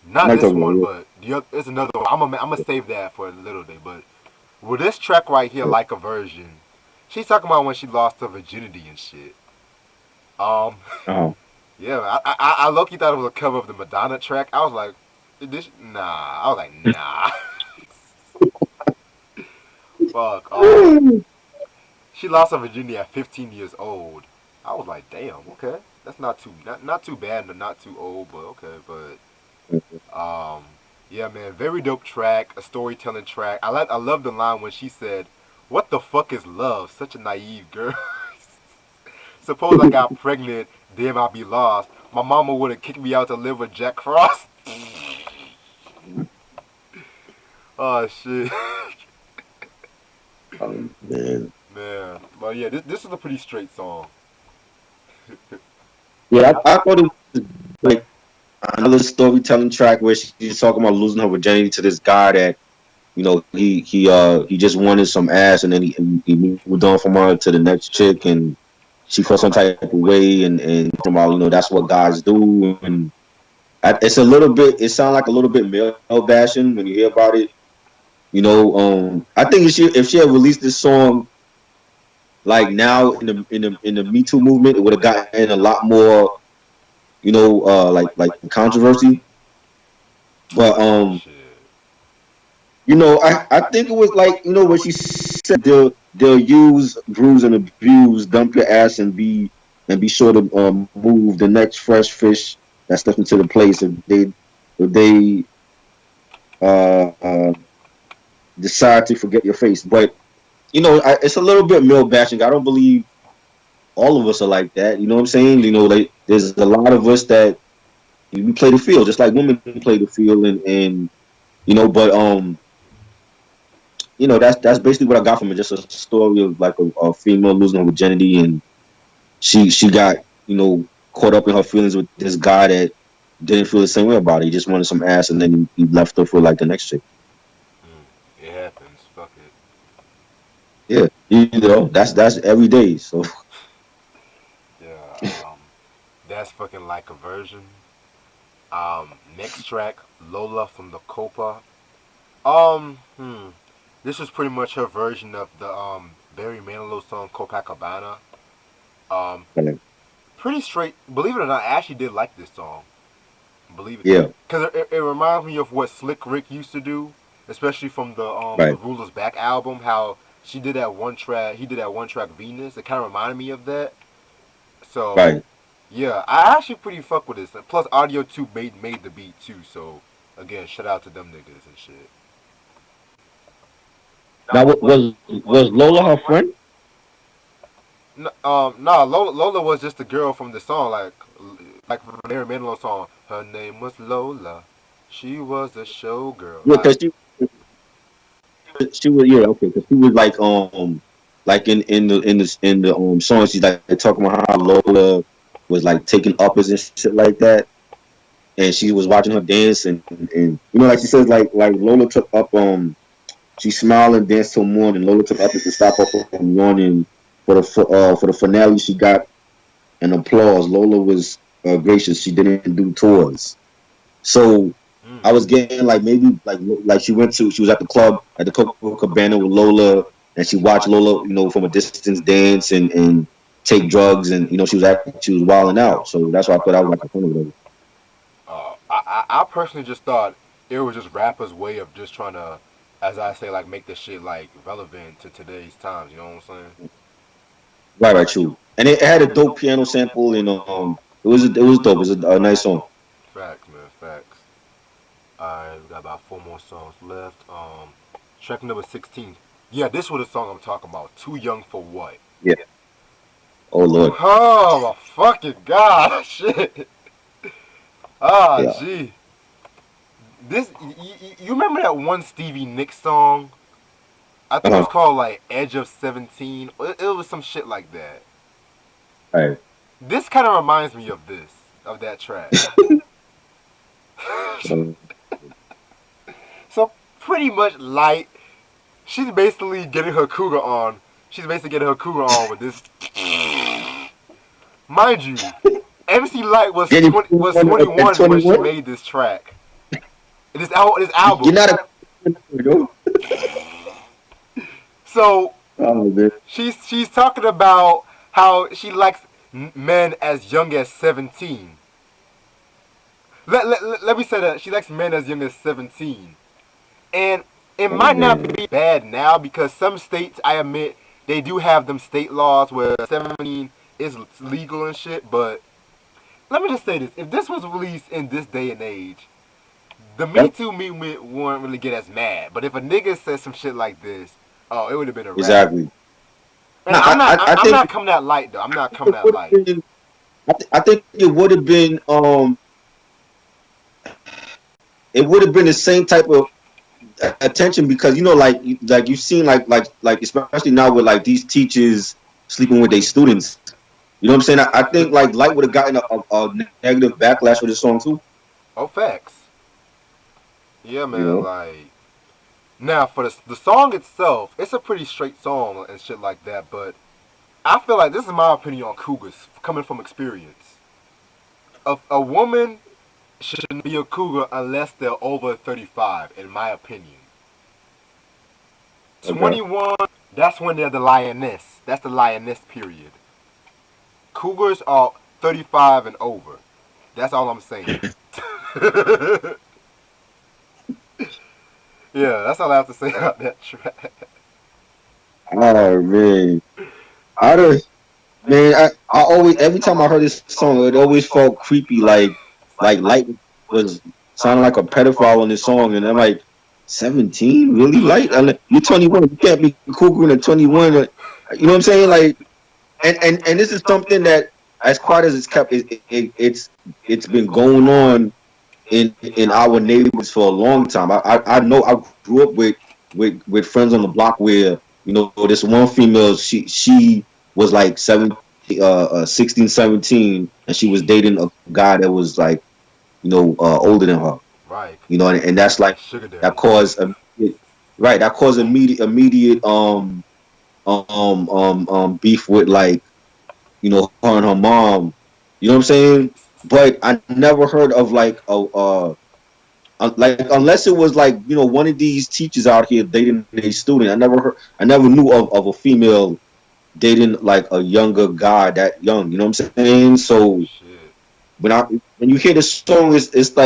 I Not know you this talking one, about. but there's another one. I'm gonna save that for a little day. But with this track right here, Yeah. Like a Virgin, she's talking about when she lost her virginity and shit. Um, Uh, yeah, I low-key thought it was a cover of the Madonna track. I was like, nah. I was like, nah. Fuck. She lost her virginity at 15 years old. I was like, damn. Okay, that's not too bad, but not too old. But okay, but yeah, man, very dope track, a storytelling track. I love the line when she said, "What the fuck is love? Such a naive girl." Suppose I got pregnant, damn, I'd be lost. My mama would have kicked me out to live with Jack Frost. Oh shit, man. man. But yeah, this is a pretty straight song. Yeah, I thought it was like another storytelling track where she's talking about losing her virginity to this guy that he just wanted some ass, and then he moved on from her to the next chick, and she felt some type of way, and talking about that's what guys do, and it's a little bit, it sounds like a little bit male bashing when you hear about it. I think if she had released this song like now in the Me Too movement, it would have gotten a lot more like controversy. But Shit. I think it was like what she said, they'll use, bruise, and abuse, dump your ass, and be sure to move the next fresh fish that steps into the place if they uh, uh decide to forget your face. But it's a little bit male bashing. I don't believe all of us are like that. You know what I'm saying? Like there's a lot of us that we play the field, just like women play the field, and but that's basically what I got from it. Just a story of like a female losing her virginity, and she got caught up in her feelings with this guy that didn't feel the same way about it. He just wanted some ass, and then he left her for like the next chick. It happens. Fuck it. Yeah, that's every day. So Yeah. That's fucking like a version. Next track, Lola from the Copa. Um, hmm. This was pretty much her version of the Barry Manilow song Copacabana. Um, pretty straight. Believe it or not, I actually did like this song. Believe it, yeah, because it reminds me of what Slick Rick used to do, especially from the right, Rulers Back album. How she did that one track, he did that one track Venus. It kind of reminded me of that. So right. yeah, I actually pretty fuck with this. Plus, Audio 2 made the beat too. So again, shout out to them niggas and shit. Now, was Lola her friend? Nah, Lola was just the girl from the song, like from the Mary Manilow song. Her name was Lola. She was a showgirl. Yeah, Like, because she was, yeah, okay, because she was like in the song, she's like talking about how Lola was like taking uppers and shit like that, and she was watching her dance, and like she says, like Lola took up she smiled and danced till morning. Lola took uppers to stop her from yawning. For the finale, she got an applause. Lola was gracious. She didn't do tours. So I was getting like maybe like she was at the club at the Coca Cabana with Lola, and she watched Lola from a distance dance and take drugs, and she was wilding out. So that's why I thought I was like a fun of whatever. I personally just thought it was just rappers' way of just trying to, as I say, like make the shit like relevant to today's times. You know what I'm saying? Right, right, true. And it had a dope piano sample, and it was dope. It was a nice song. Facts, man, facts. Alright, we got about four more songs left. Track number 16. Yeah, this was the song I'm talking about. Too Young for What? Yeah. Oh Lord. Oh my fucking god, shit. Ah, Yeah. gee. You remember that one Stevie Nicks song? I think it was Uh-huh. called like Edge of 17. It was some shit like that. Right. This kind of reminds me of that track. Um, So pretty much Lyte, she's basically getting her cougar on. She's basically getting her cougar on with this. Mind you, MC Lyte was Getting 21 at when she 21. made this track. This You're album. not a you know? So Oh man. she's talking about how she likes men as young as 17. Let me say that she likes men as young as 17. And it Oh might not man. be bad now because some states, I admit, they do have them state laws where 17 is legal and shit. But let me just say this: if this was released in this day and age, the Me Yep. Too movement wouldn't really get as mad. But if a nigga says some shit like this, oh, it would have been a wrap. Exactly. And No, I I'm think not coming that light though. I'm not it coming that would light. have been. I think it would have been the same type of attention because like you've seen like especially now with like these teachers sleeping with their students. You know what I'm saying? I think like Light would have gotten a negative backlash for this song too. Oh, facts. Yeah, You man. know. Like now for the song itself, it's a pretty straight song and shit like that. But I feel like this is my opinion on cougars coming from experience. A woman shouldn't be a cougar unless they're over 35, in my opinion. Okay. 21, that's when they're the lioness. That's the lioness period. Cougars are 35 and over. That's all I'm saying. Yeah, that's all I have to say about that track. Oh man, I don't. Man, I always every time I heard this song, it always felt creepy. Like Light was sounding like a pedophile on this song, and I'm like, 17, really? Light? You're 21. You can't be cougar at 21. You know what I'm saying? Like, and this is something that, as quiet as it's kept, it's been going on in our neighborhoods for a long time. I know I grew up with friends on the block where this one female she was like 16, 17, and she was dating a guy that was like older than her. Right. And that's like Sugar that daddy. caused immediate, right, that caused immediate beef with like her and her mom. You know what I'm saying? But I never heard of like like unless it was like one of these teachers out here dating a student. I never knew of a female dating like a younger guy that young. You know what I'm saying? So Shit. when I when you hear the song, it's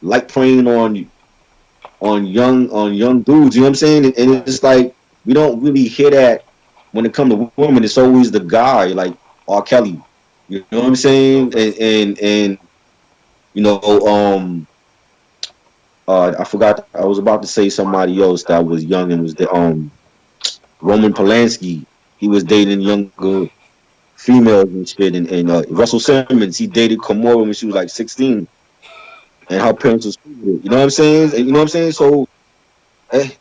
like preying on young dudes. You know what I'm saying? And Right. it's like we don't really hear that when it comes to women. It's always the guy like R. Kelly. You know what I'm So saying? And basically. you know um I forgot. I was about to say somebody else that was young and was the Roman Polanski. He was dating younger females and shit. And Russell Simmons, he dated Kimora when she was like 16, and her parents was cool with it. You know what I'm saying? And you know what I'm saying? So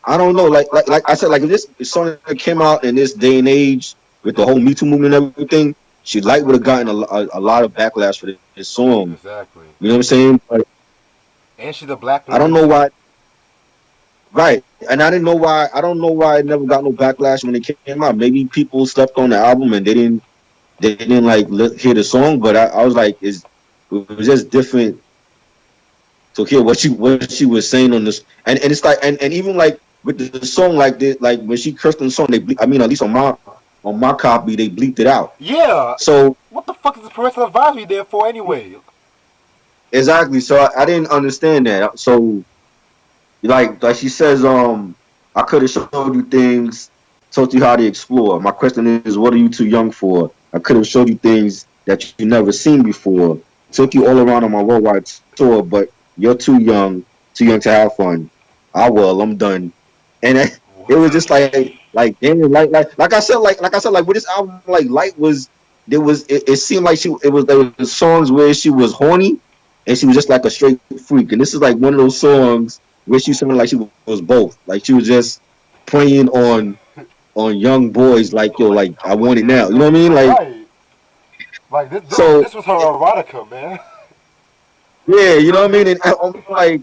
I don't know. Like I said, like if something that came out in this day and age with the whole Me Too movement and everything, she like would have gotten a lot of backlash for this song. Exactly. You know what I'm saying? But And she's a black I don't know producer. why. Right. And I didn't know why. I don't know why it never got no backlash when it came out. Maybe people slept on the album and they didn't like hear the song. But I was like, it was just different to hear what she was saying on this. And it's like and even like with the song like this, like when she cursed in the song, I mean, at least on my copy they bleeped it out. Yeah. So What the fuck is the parental advisory there for anyway? exactly. So I didn't understand that. So like she says, I could have showed you things, taught you how to explore. My question is, what are you too young for? I could have showed you things that you never seen before. Took you all around on my worldwide tour, but you're too young to have fun. I will. I'm done. And it was just like damn, like I said, like with this album, like Light was there was it seemed like there was songs where she was horny, and she was just like a straight freak. And this is like one of those songs where she sounded like she was both. Like she was just preying on young boys. Like yo, like I want it now. You know what I mean? Like Right. Like so. this was her erotica, man. Yeah, you know what I mean. And I'm like,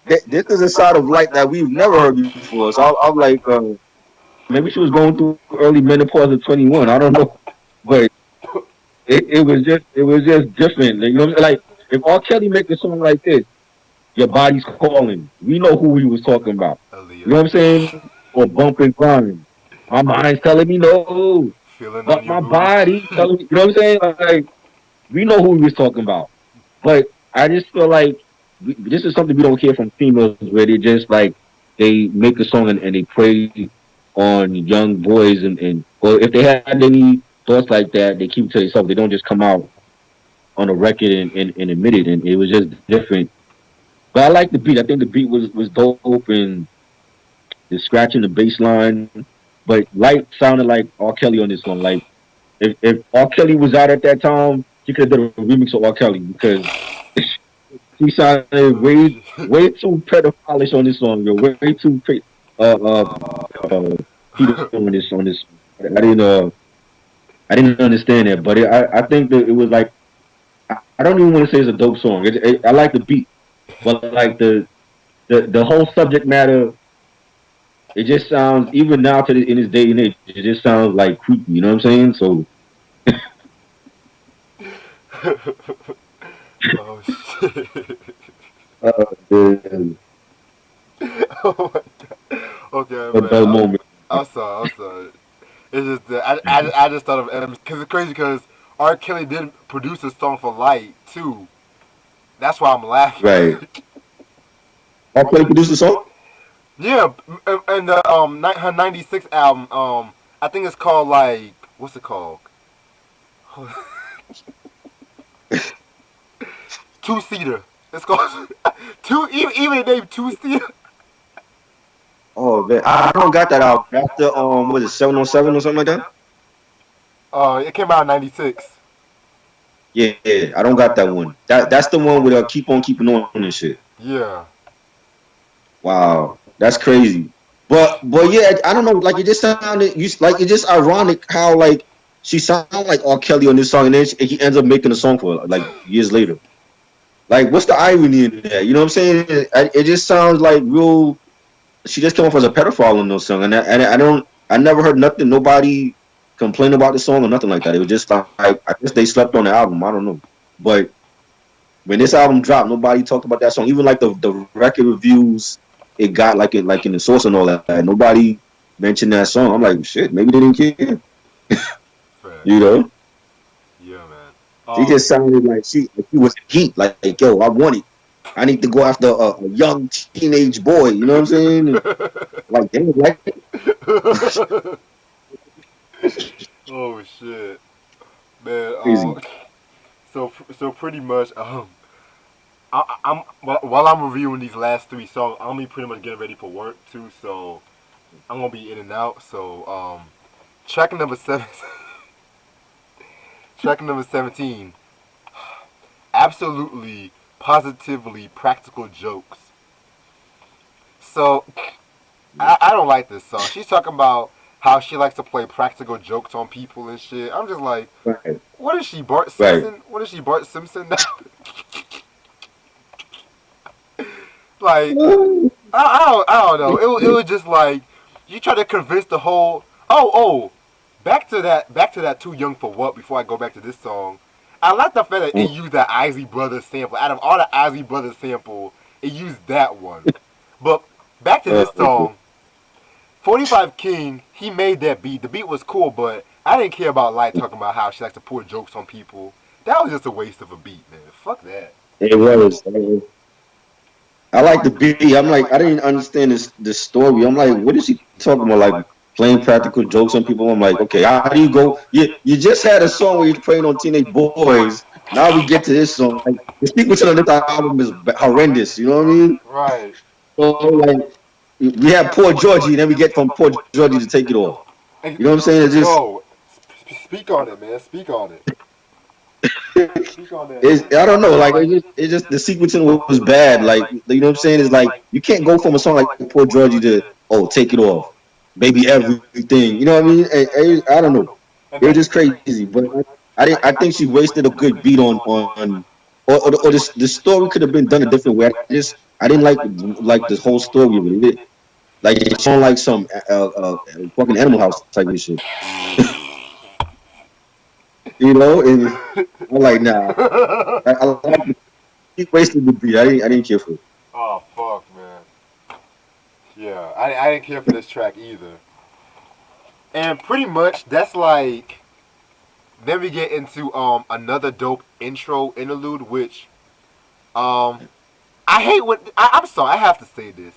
this is a side of light that we've never heard before. So I'm like, maybe she was going through early menopause at 21. I don't know, but it was just different. You know, what I'm saying? Like if R. Kelly make a song like this, your body's calling. We know who he was talking about. You know Aaliyah. what I'm saying? Or bump and grind. My mind's telling me no, Feeling but on your my booty. body telling me. You know what I'm saying? Like we know who he was talking about. But I just feel like this is something we don't hear from females where they just like they make a song and they prey on young boys and or if they had any thoughts like that, they keep it to themselves. They don't just come out on a record and admit it. And it was just different. But I like the beat. I think the beat was dope and the scratching the bass line. But Light sounded like R. Kelly on this one. Like if R. Kelly was out at that time, he could have done a remix of R. Kelly because he sounded Oh way shit. too pedophilish on this song, yo. Way too pedo on this. I didn't understand that, but I think that it was like I don't even want to say it's a dope song. I like the beat, but like the whole subject matter, it just sounds even now in this day and age, it just sounds like creepy. You know what I'm saying? So Oh shit. the Oh my god. Okay, man. adult moment, I'm sorry. I'm sorry. It's just that I just thought of Adam because it's crazy because R. Kelly did produce a song for Light too. That's why I'm laughing. right? R. Kelly produced the song. Yeah, and the her '96 album. I think it's called like what's it called? Two seater. It's called two. Even the name two seater. Oh man, I don't got that album. After was it 707 or something like that? It came out in '96. Yeah, I don't got that one. That's the one with keep on keeping on and shit. Yeah. Wow, that's crazy. But yeah, I don't know. Like it just sounded you like it's just ironic how like she sounded like R. Kelly on this song, and then he ends up making a song for her, like years later. Like what's the irony in that? You know what I'm saying? It just sounds like real. She just came off as a pedophile on those song, and I don't. I never heard nothing. Nobody complain about the song or nothing like that. It was just like I guess they slept on the album. I don't know, but when this album dropped, nobody talked about that song. Even like the record reviews, it got like in the source and all that. Nobody mentioned that song. I'm like, shit, maybe they didn't care. You Facts. know, Yeah, man. she just sounded like she was heat. Like yo, I want it. I need to go after a young teenage boy. You know what I'm saying? And, like, damn, like Oh shit, man. crazy. So pretty much I'm while I'm reviewing these last three songs, I'm gonna be pretty much getting ready for work too. So I'm gonna be in and out. So track number seven, track number 17. Absolutely, positively practical jokes. So I don't like this song. She's talking about how she likes to play practical jokes on people and shit. I'm just like, Right, what is she, Bart right. Simpson? What is she, Bart Simpson now? Like, I don't know. It was just like you try to convince the whole. Oh, back to that. Too young for what? Before I go back to this song, I like the fact that it used that Isley Brothers sample. Out of all the Isley Brothers sample, it used that one. But back to this Okay. song, 45 King. He made that beat. The beat was cool, but I didn't care about Light talking about how she likes to pour jokes on people. That was just a waste of a beat, man. Fuck that. It was. I like the beat. I'm like, I didn't understand this story. I'm like, what is he talking about? Like playing practical jokes on people. I'm like, okay, how do you go? You just had a song where you're playing on teenage boys. Now we get to this song. Like the sequence of this album is horrendous. You know what I mean? Right. So like, we have Poor Georgie, and then we get from Poor Georgie to Take It Off. You know what I'm saying? It's just Yo, speak on it, man. Speak on it. Speak on that, It's, man. I don't know, like it's just the sequencing was bad. Like you know what I'm saying? It's like you can't go from a song like Poor Georgie to take it off, baby everything. You know what I mean? I don't know. And It was then just crazy, but I think she wasted a good beat on or the story could have been done a different way. I didn't like the whole story of it. Like it's on like some fucking Animal House type of shit, you know. And I'm like, nah, I like he wasted the beat. I didn't care for it. oh fuck, man. Yeah, I didn't care for this track either. And pretty much that's like then we get into another dope intro interlude, which um I hate when I'm sorry I have to say this.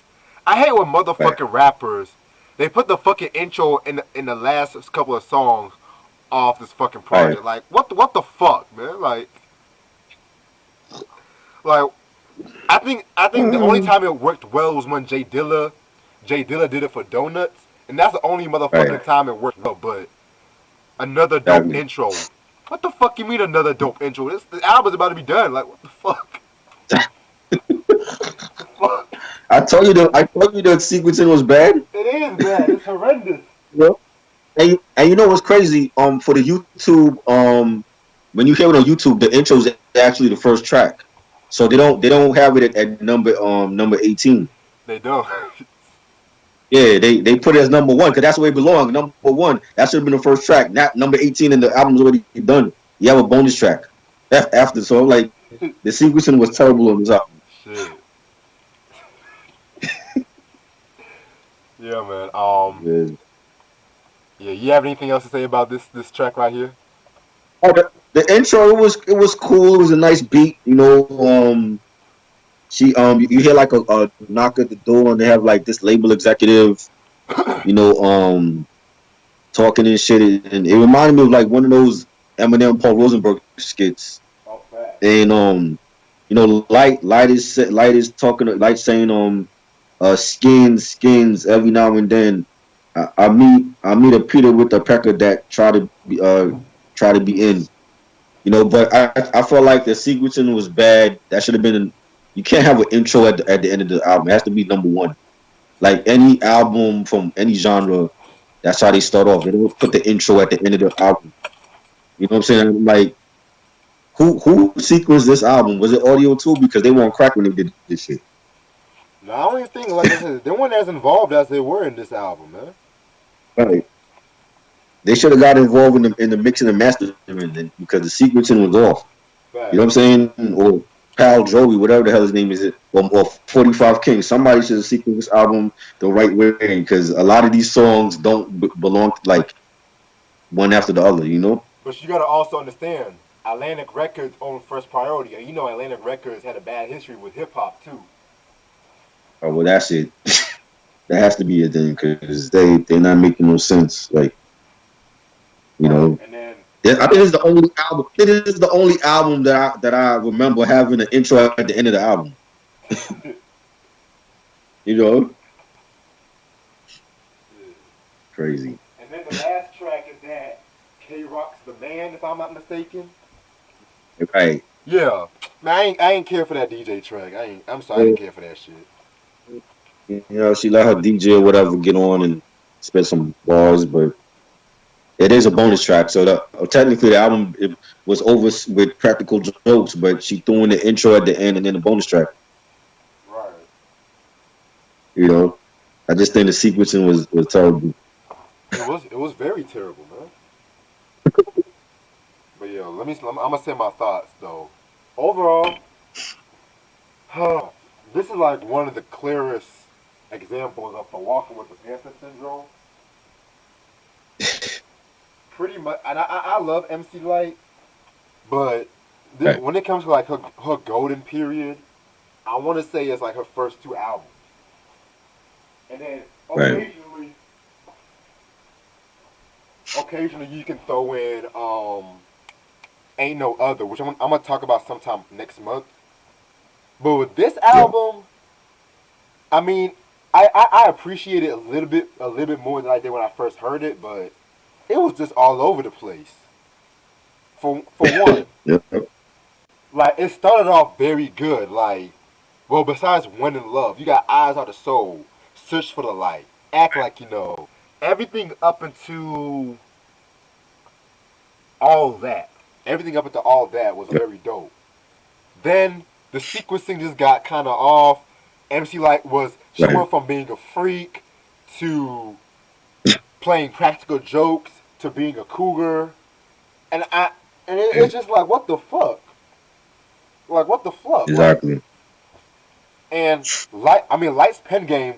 I hate when Right, motherfucking rappers they put the fucking intro in the last couple of songs off this fucking right. project. Like what the fuck, man? Like I think the only time it worked well was when Jay Dilla did it for Donuts, and that's the only Right, motherfucking time it worked well. But another dope exactly. intro. What the fuck you mean another dope intro? The album's about to be done. Like what the fuck? The fuck? I told you the sequencing was bad. It is bad. It's horrendous. Yeah. And you know what's crazy? For the YouTube, when you hear it on YouTube, the intro is actually the first track. So they don't have it at number 18. They don't. Yeah, they put it as number one because that's where it belongs. Number one, that should have been the first track, not number 18, and the album's already done. You have a bonus track after. So like the sequencing was terrible on this album. Shit. Yeah, man. Yeah. Yeah. You have anything else to say about this track right here? Oh, the intro it was cool. It was a nice beat. She you hear like a knock at the door and they have like this label executive, you know, talking and shit, and it reminded me of like one of those Eminem Paul Rosenberg skits. Oh, fact. And Lyte is talking, Lyte saying skins every now and then. I meet a Peter with a pecker that try to be in. But I felt like the sequencing was bad. That should have been. You can't have an intro at the end of the album. It has to be number one. Like any album from any genre, that's how they start off. They don't put the intro at the end of the album. You know what I'm saying? Like who sequenced this album? Was it Audio 2? Because they weren't crack when they did this shit. No, I don't even think like I said they weren't as involved as they were in this album, man. Right. They should have got involved in the mixing and mastering then, because the sequencing was off. You know Fact. what I'm saying? Or Pal Joey, whatever the hell his name is, or 45 King. Somebody should have sequenced this album the right way because a lot of these songs don't belong like one after the other. But you gotta also understand, Atlantic Records own First Priority, and you know Atlantic Records had a bad history with hip hop too. Oh, well, that's it. That has to be it then because they're not making no sense. Like you Right. know, And then yeah, I think it's the only album. It is the only album that I remember having an intro at the end of the album. You know, crazy. and then the last track is that K Rock's The Man, if I'm not mistaken. Right. Yeah. Man, I ain't care for that DJ track. I'm sorry, I didn't care for that shit. She let her DJ or whatever get on and spit some bars, but it is a bonus track. So technically the album it was over with practical jokes, but she threw in the intro at the end and then the bonus track. Right. You know, I just think the sequencing was terrible. It was very terrible, man. But yeah, I'm gonna say my thoughts though. Overall, this is like one of the clearest examples of the walking with the Panther syndrome. Pretty much, and I love MC Light, but Right, when it comes to like her golden period, I want to say it's like her first two albums, and then right, occasionally you can throw in Ain't No Other, which I'm gonna talk about sometime next month. But with this yeah, album, I mean, I appreciate it a little bit more than I did when I first heard it, but it was just all over the place. For one, yeah, like it started off very good. Like, well, besides When in Love, you got Eyes Are the Soul, Search for the Light, Act Like You Know, everything up into all that. Everything up into all that was very dope. Then the sequencing just got kind of off. MC Light was she Right. went from being a freak to playing practical jokes to being a cougar, and it's just like what the fuck, like what the fuck, like Exactly. and Light. I mean, Light's pen game,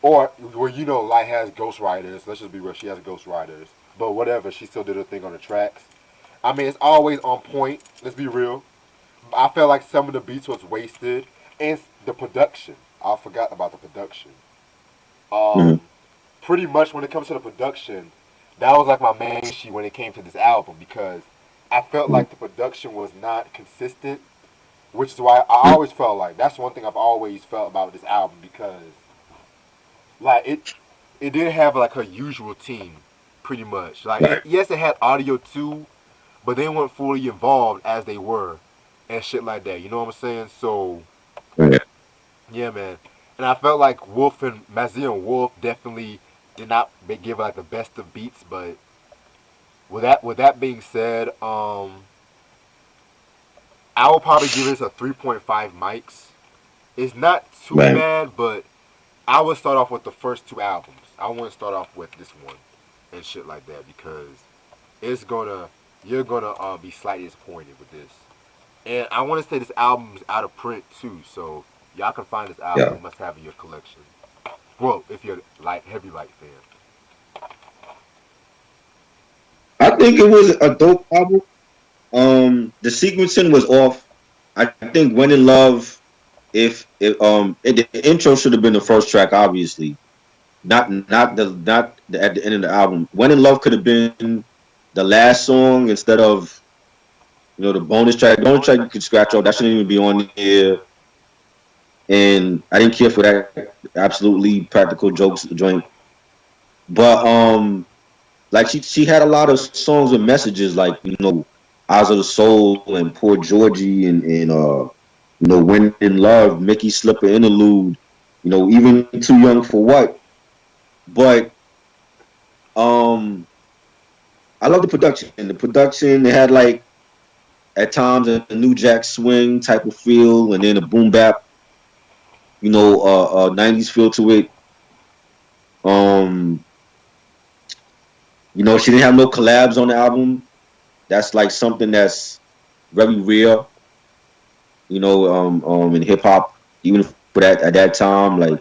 or where Light has ghostwriters. Let's just be real, she has ghostwriters, but whatever, she still did her thing on the tracks. I mean, it's always on point. Let's be real. I felt like some of the beats was wasted, and the production. I forgot about the production. Hmm. Um, Pretty much when it comes to the production, that was like my main issue when it came to this album because I felt like the production was not consistent, which is why I always felt like that's one thing I've always felt about this album because like it didn't have like her usual team, pretty much. Like yes, it had audio too, but they weren't fully involved as they were, and shit like that. You know what I'm saying? So Right. yeah, man. And I felt like Wolf and Mazir and Wolf definitely did not give like the best of beats. But with that being said, I will probably give this a 3.5 mics. It's not too Right. bad, but I would start off with the first two albums. I wouldn't start off with this one and shit like that because it's gonna you're gonna be slightly disappointed with this. And I want to say this album is out of print too, so y'all can find this album. Yeah. You must have in your collection. Well, if you're heavy Light fan. I think it was a dope album. The sequencing was off. I think When in Love, the intro should have been the first track, obviously. Not at the end of the album. When in Love could have been the last song instead of the bonus track. The bonus track you could scratch off. That shouldn't even be on here. And I didn't care for that absolutely practical jokes joint. But like she had a lot of songs with messages like Eyes of the Soul and Poor Georgie and When in Love, Mickey Slipper interlude, even Too Young for What. But um I love the production. And the production they had like at times a New Jack Swing type of feel and then a boom bap, 90s feel to it. Um, she didn't have no collabs on the album. That's like something that's very rare, in hip hop, even for that at that time. Like,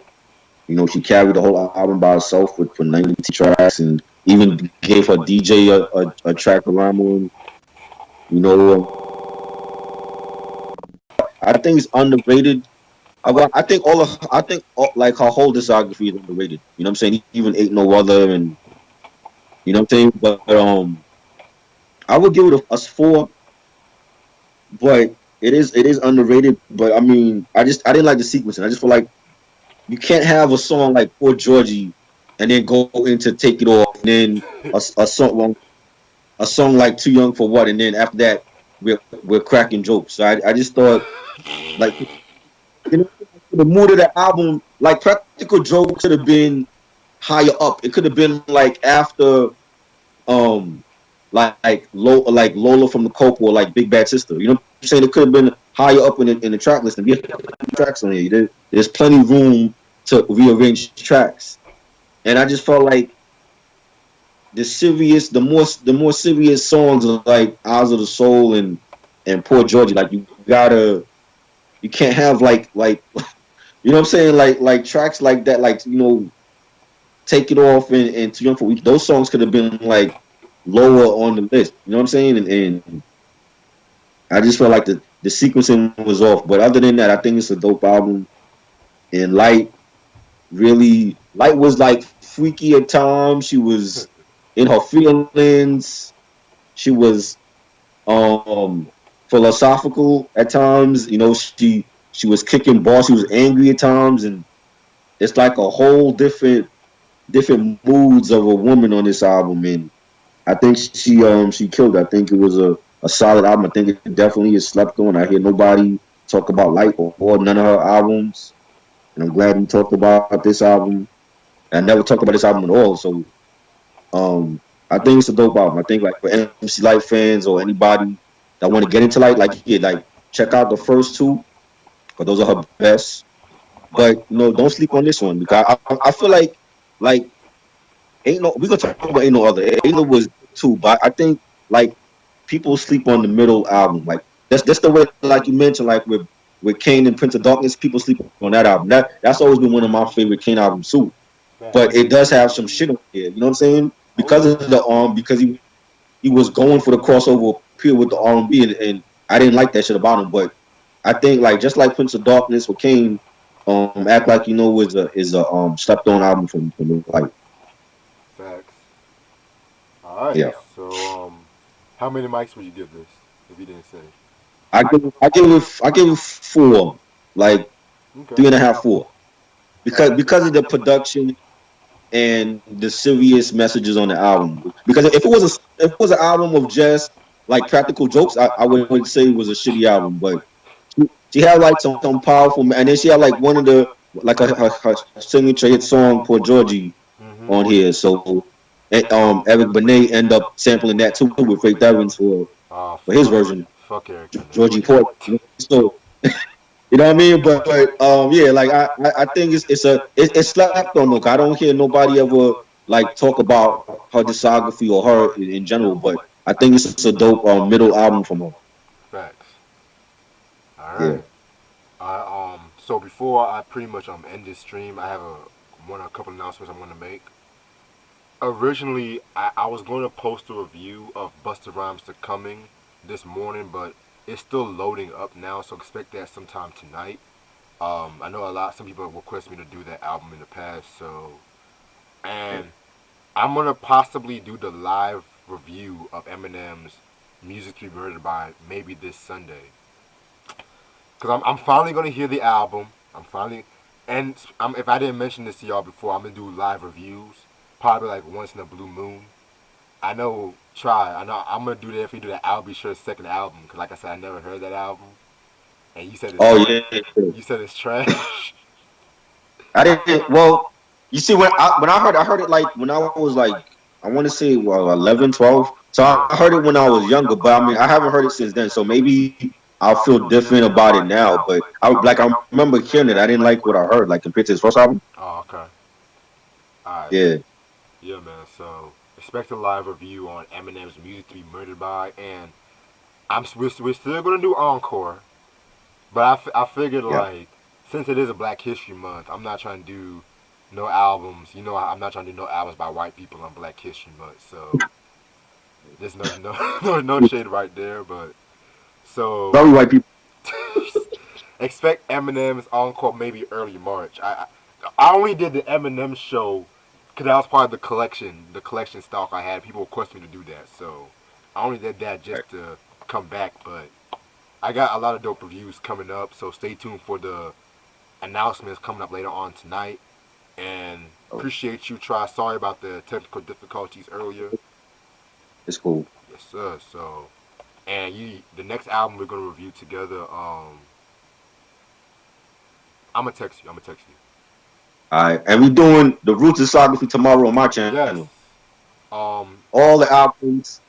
she carried the whole album by herself for 90 tracks and even gave her DJ a track to rhyme on. You know, I think it's underrated. I think like her whole discography is underrated. You know what I'm saying? Even Ain't No Other and you know what I'm saying? But I would give it a 4, but it is underrated. But I mean, I didn't like the sequencing. I just feel like you can't have a song like Poor Georgie and then go into Take It Off and then a song like Too Young for What and then after that we're cracking jokes. So I just thought like the mood of the album, like Practical Jokes could have been higher up. It could have been like after um like Lola from the Coke or like Big Bad Sister. You know what I'm saying? It could have been higher up in the track list. And we have tracks on here. There's plenty of room to rearrange tracks. And I just felt like the more serious songs are like Eyes of the Soul and Poor Georgie. Like you can't have like you know what I'm saying? Like tracks like that, like Take It Off and Too Young for Week. Those songs could have been like lower on the list. You know what I'm saying? And I just felt like the sequencing was off. But other than that, I think it's a dope album. And Light was like freaky at times. She was in her feelings. She was philosophical at times. She was kicking balls. She was angry at times, and it's like a whole different moods of a woman on this album. And I think she killed. I think it was a a solid album. I think it definitely is slept on. I hear nobody talk about Lyte or none of her albums, and I'm glad we talked about this album. I never talked about this album at all, so I think it's a dope album. I think like for MC Lyte fans or anybody that want to get into yeah, like check out the first two because those are her best. But don't sleep on this one because I feel like ain't no we gonna talk about ain't no other. Ayla was too, but I think like people sleep on the middle album. Like that's the way like you mentioned like with Kane and Prince of Darkness, people sleep on that album. That's always been one of my favorite Kane albums too. But Facts. it does have some shit on here. You know what I'm saying? Oh Because of yeah. the because he was going for the crossover appeal with the R&B, and I didn't like that shit about him. But I think like just like Prince of Darkness with Kane, act like is a slept on album from like Facts. All right. yeah. So how many mics would you give this if you didn't say? I give it 4, like Okay. 3.5, 4, because of the production and the serious messages on the album. Because if it was an album of just like practical jokes, I would say it was a shitty album. But she had like some powerful, and then she had like one of the like her signature hit song "Poor Georgie" Mm-hmm. on here. So Eric Benet end up sampling that too with Faith Evans Oh for his fuck. version, Fuck Eric Benet. Georgie Port. So you know what I mean? But yeah, like I think it's slept on though. 'Cause I don't hear nobody ever like talk about her discography or her in general. But I think it's a dope middle album from her. Facts. All Yeah, right. So before I pretty much end this stream, I have a couple announcements I'm gonna make. Originally, I was going to post a review of Busta Rhymes to Coming this morning, but it's still loading up now, so expect that sometime tonight. I know some people have requested me to do that album in the past, and I'm gonna possibly do the live review of Eminem's Music to Be Murdered by maybe this Sunday, because I'm finally gonna hear the album. I'm finally, and if I didn't mention this to y'all before, I'm gonna do live reviews, probably like once in a blue moon. I know, try. I know I'm gonna do that if we do that. I'll be sure second album, because like I said, I never heard that album, and you said it's oh trash. yeah, yeah. You said it's trash. I didn't. Well, you see when I heard it like when I was like I want to say 11, 12. So I Yeah. heard it when I was younger, but I mean I haven't heard it since then. So maybe I'll feel different about it now. But I remember hearing it. I didn't like what I heard like compared to his first album. Oh, okay. All right. Yeah, Yeah, man. So expect a live review on Eminem's Music to Be Murdered by, and we're still gonna do encore, but I figured yeah. like since it is a Black History Month, I'm not trying to do no albums. You know, I'm not trying to do no albums by white people on Black History Month. So there's no shade right there, but so Very white people. expect Eminem's encore maybe early March. I only did the Eminem show because that was part of the collection stock I had. People requested me to do that, so I only did that just to come back. But I got a lot of dope reviews coming up, so stay tuned for the announcements coming up later on tonight. And Oh, appreciate you, Try. Sorry about the technical difficulties earlier. it's cool. Yes, sir. So, and the next album we're gonna review together. I'm gonna text you. I'm gonna text you. All right, and we doing the Roots discography tomorrow on my channel. Yes. Um. All the albums,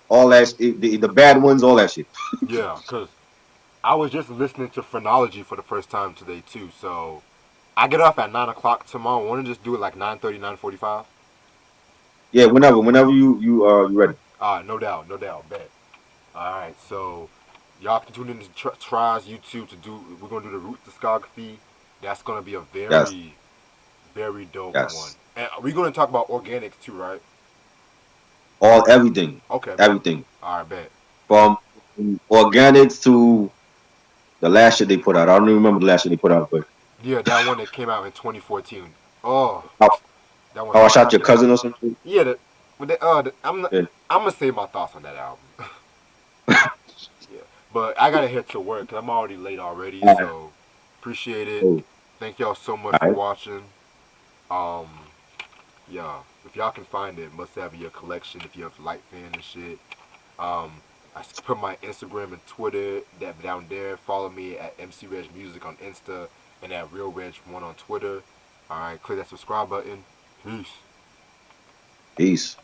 all that, the bad ones, all that shit. Yeah, cause I was just listening to Phrenology for the first time today too. So I get off at 9 o'clock tomorrow. Want to just do it like 9:30, 9:45? Yeah, whenever you ready. No doubt, no doubt. Bet. All right, so y'all can tune in to Try's YouTube to do. We're gonna do the Roots discography. That's gonna be a Yes, very, very dope one. yes. And we're gonna talk about organics too, right? All everything, Okay, bet. everything All right, bet. from organics to the last shit they put out. I don't even remember the last shit they put out, but Yeah, that one that came out in 2014. Oh, how, that one's how I fire. shot your cousin or something. Yeah, I'm not, Yeah. I'm gonna say my thoughts on that album. Yeah, but I gotta head to work 'cause I'm already late already. All right. So appreciate it. Cool. Thank y'all so much All for right. watching. Um, yeah, if y'all can find it, must have in your collection if you're a Lyte fan and shit. Um, I put my Instagram and Twitter that down there. Follow me at MC Reg Music on Insta and at Real Reg One on Twitter. All right, click that subscribe button. Peace. Peace.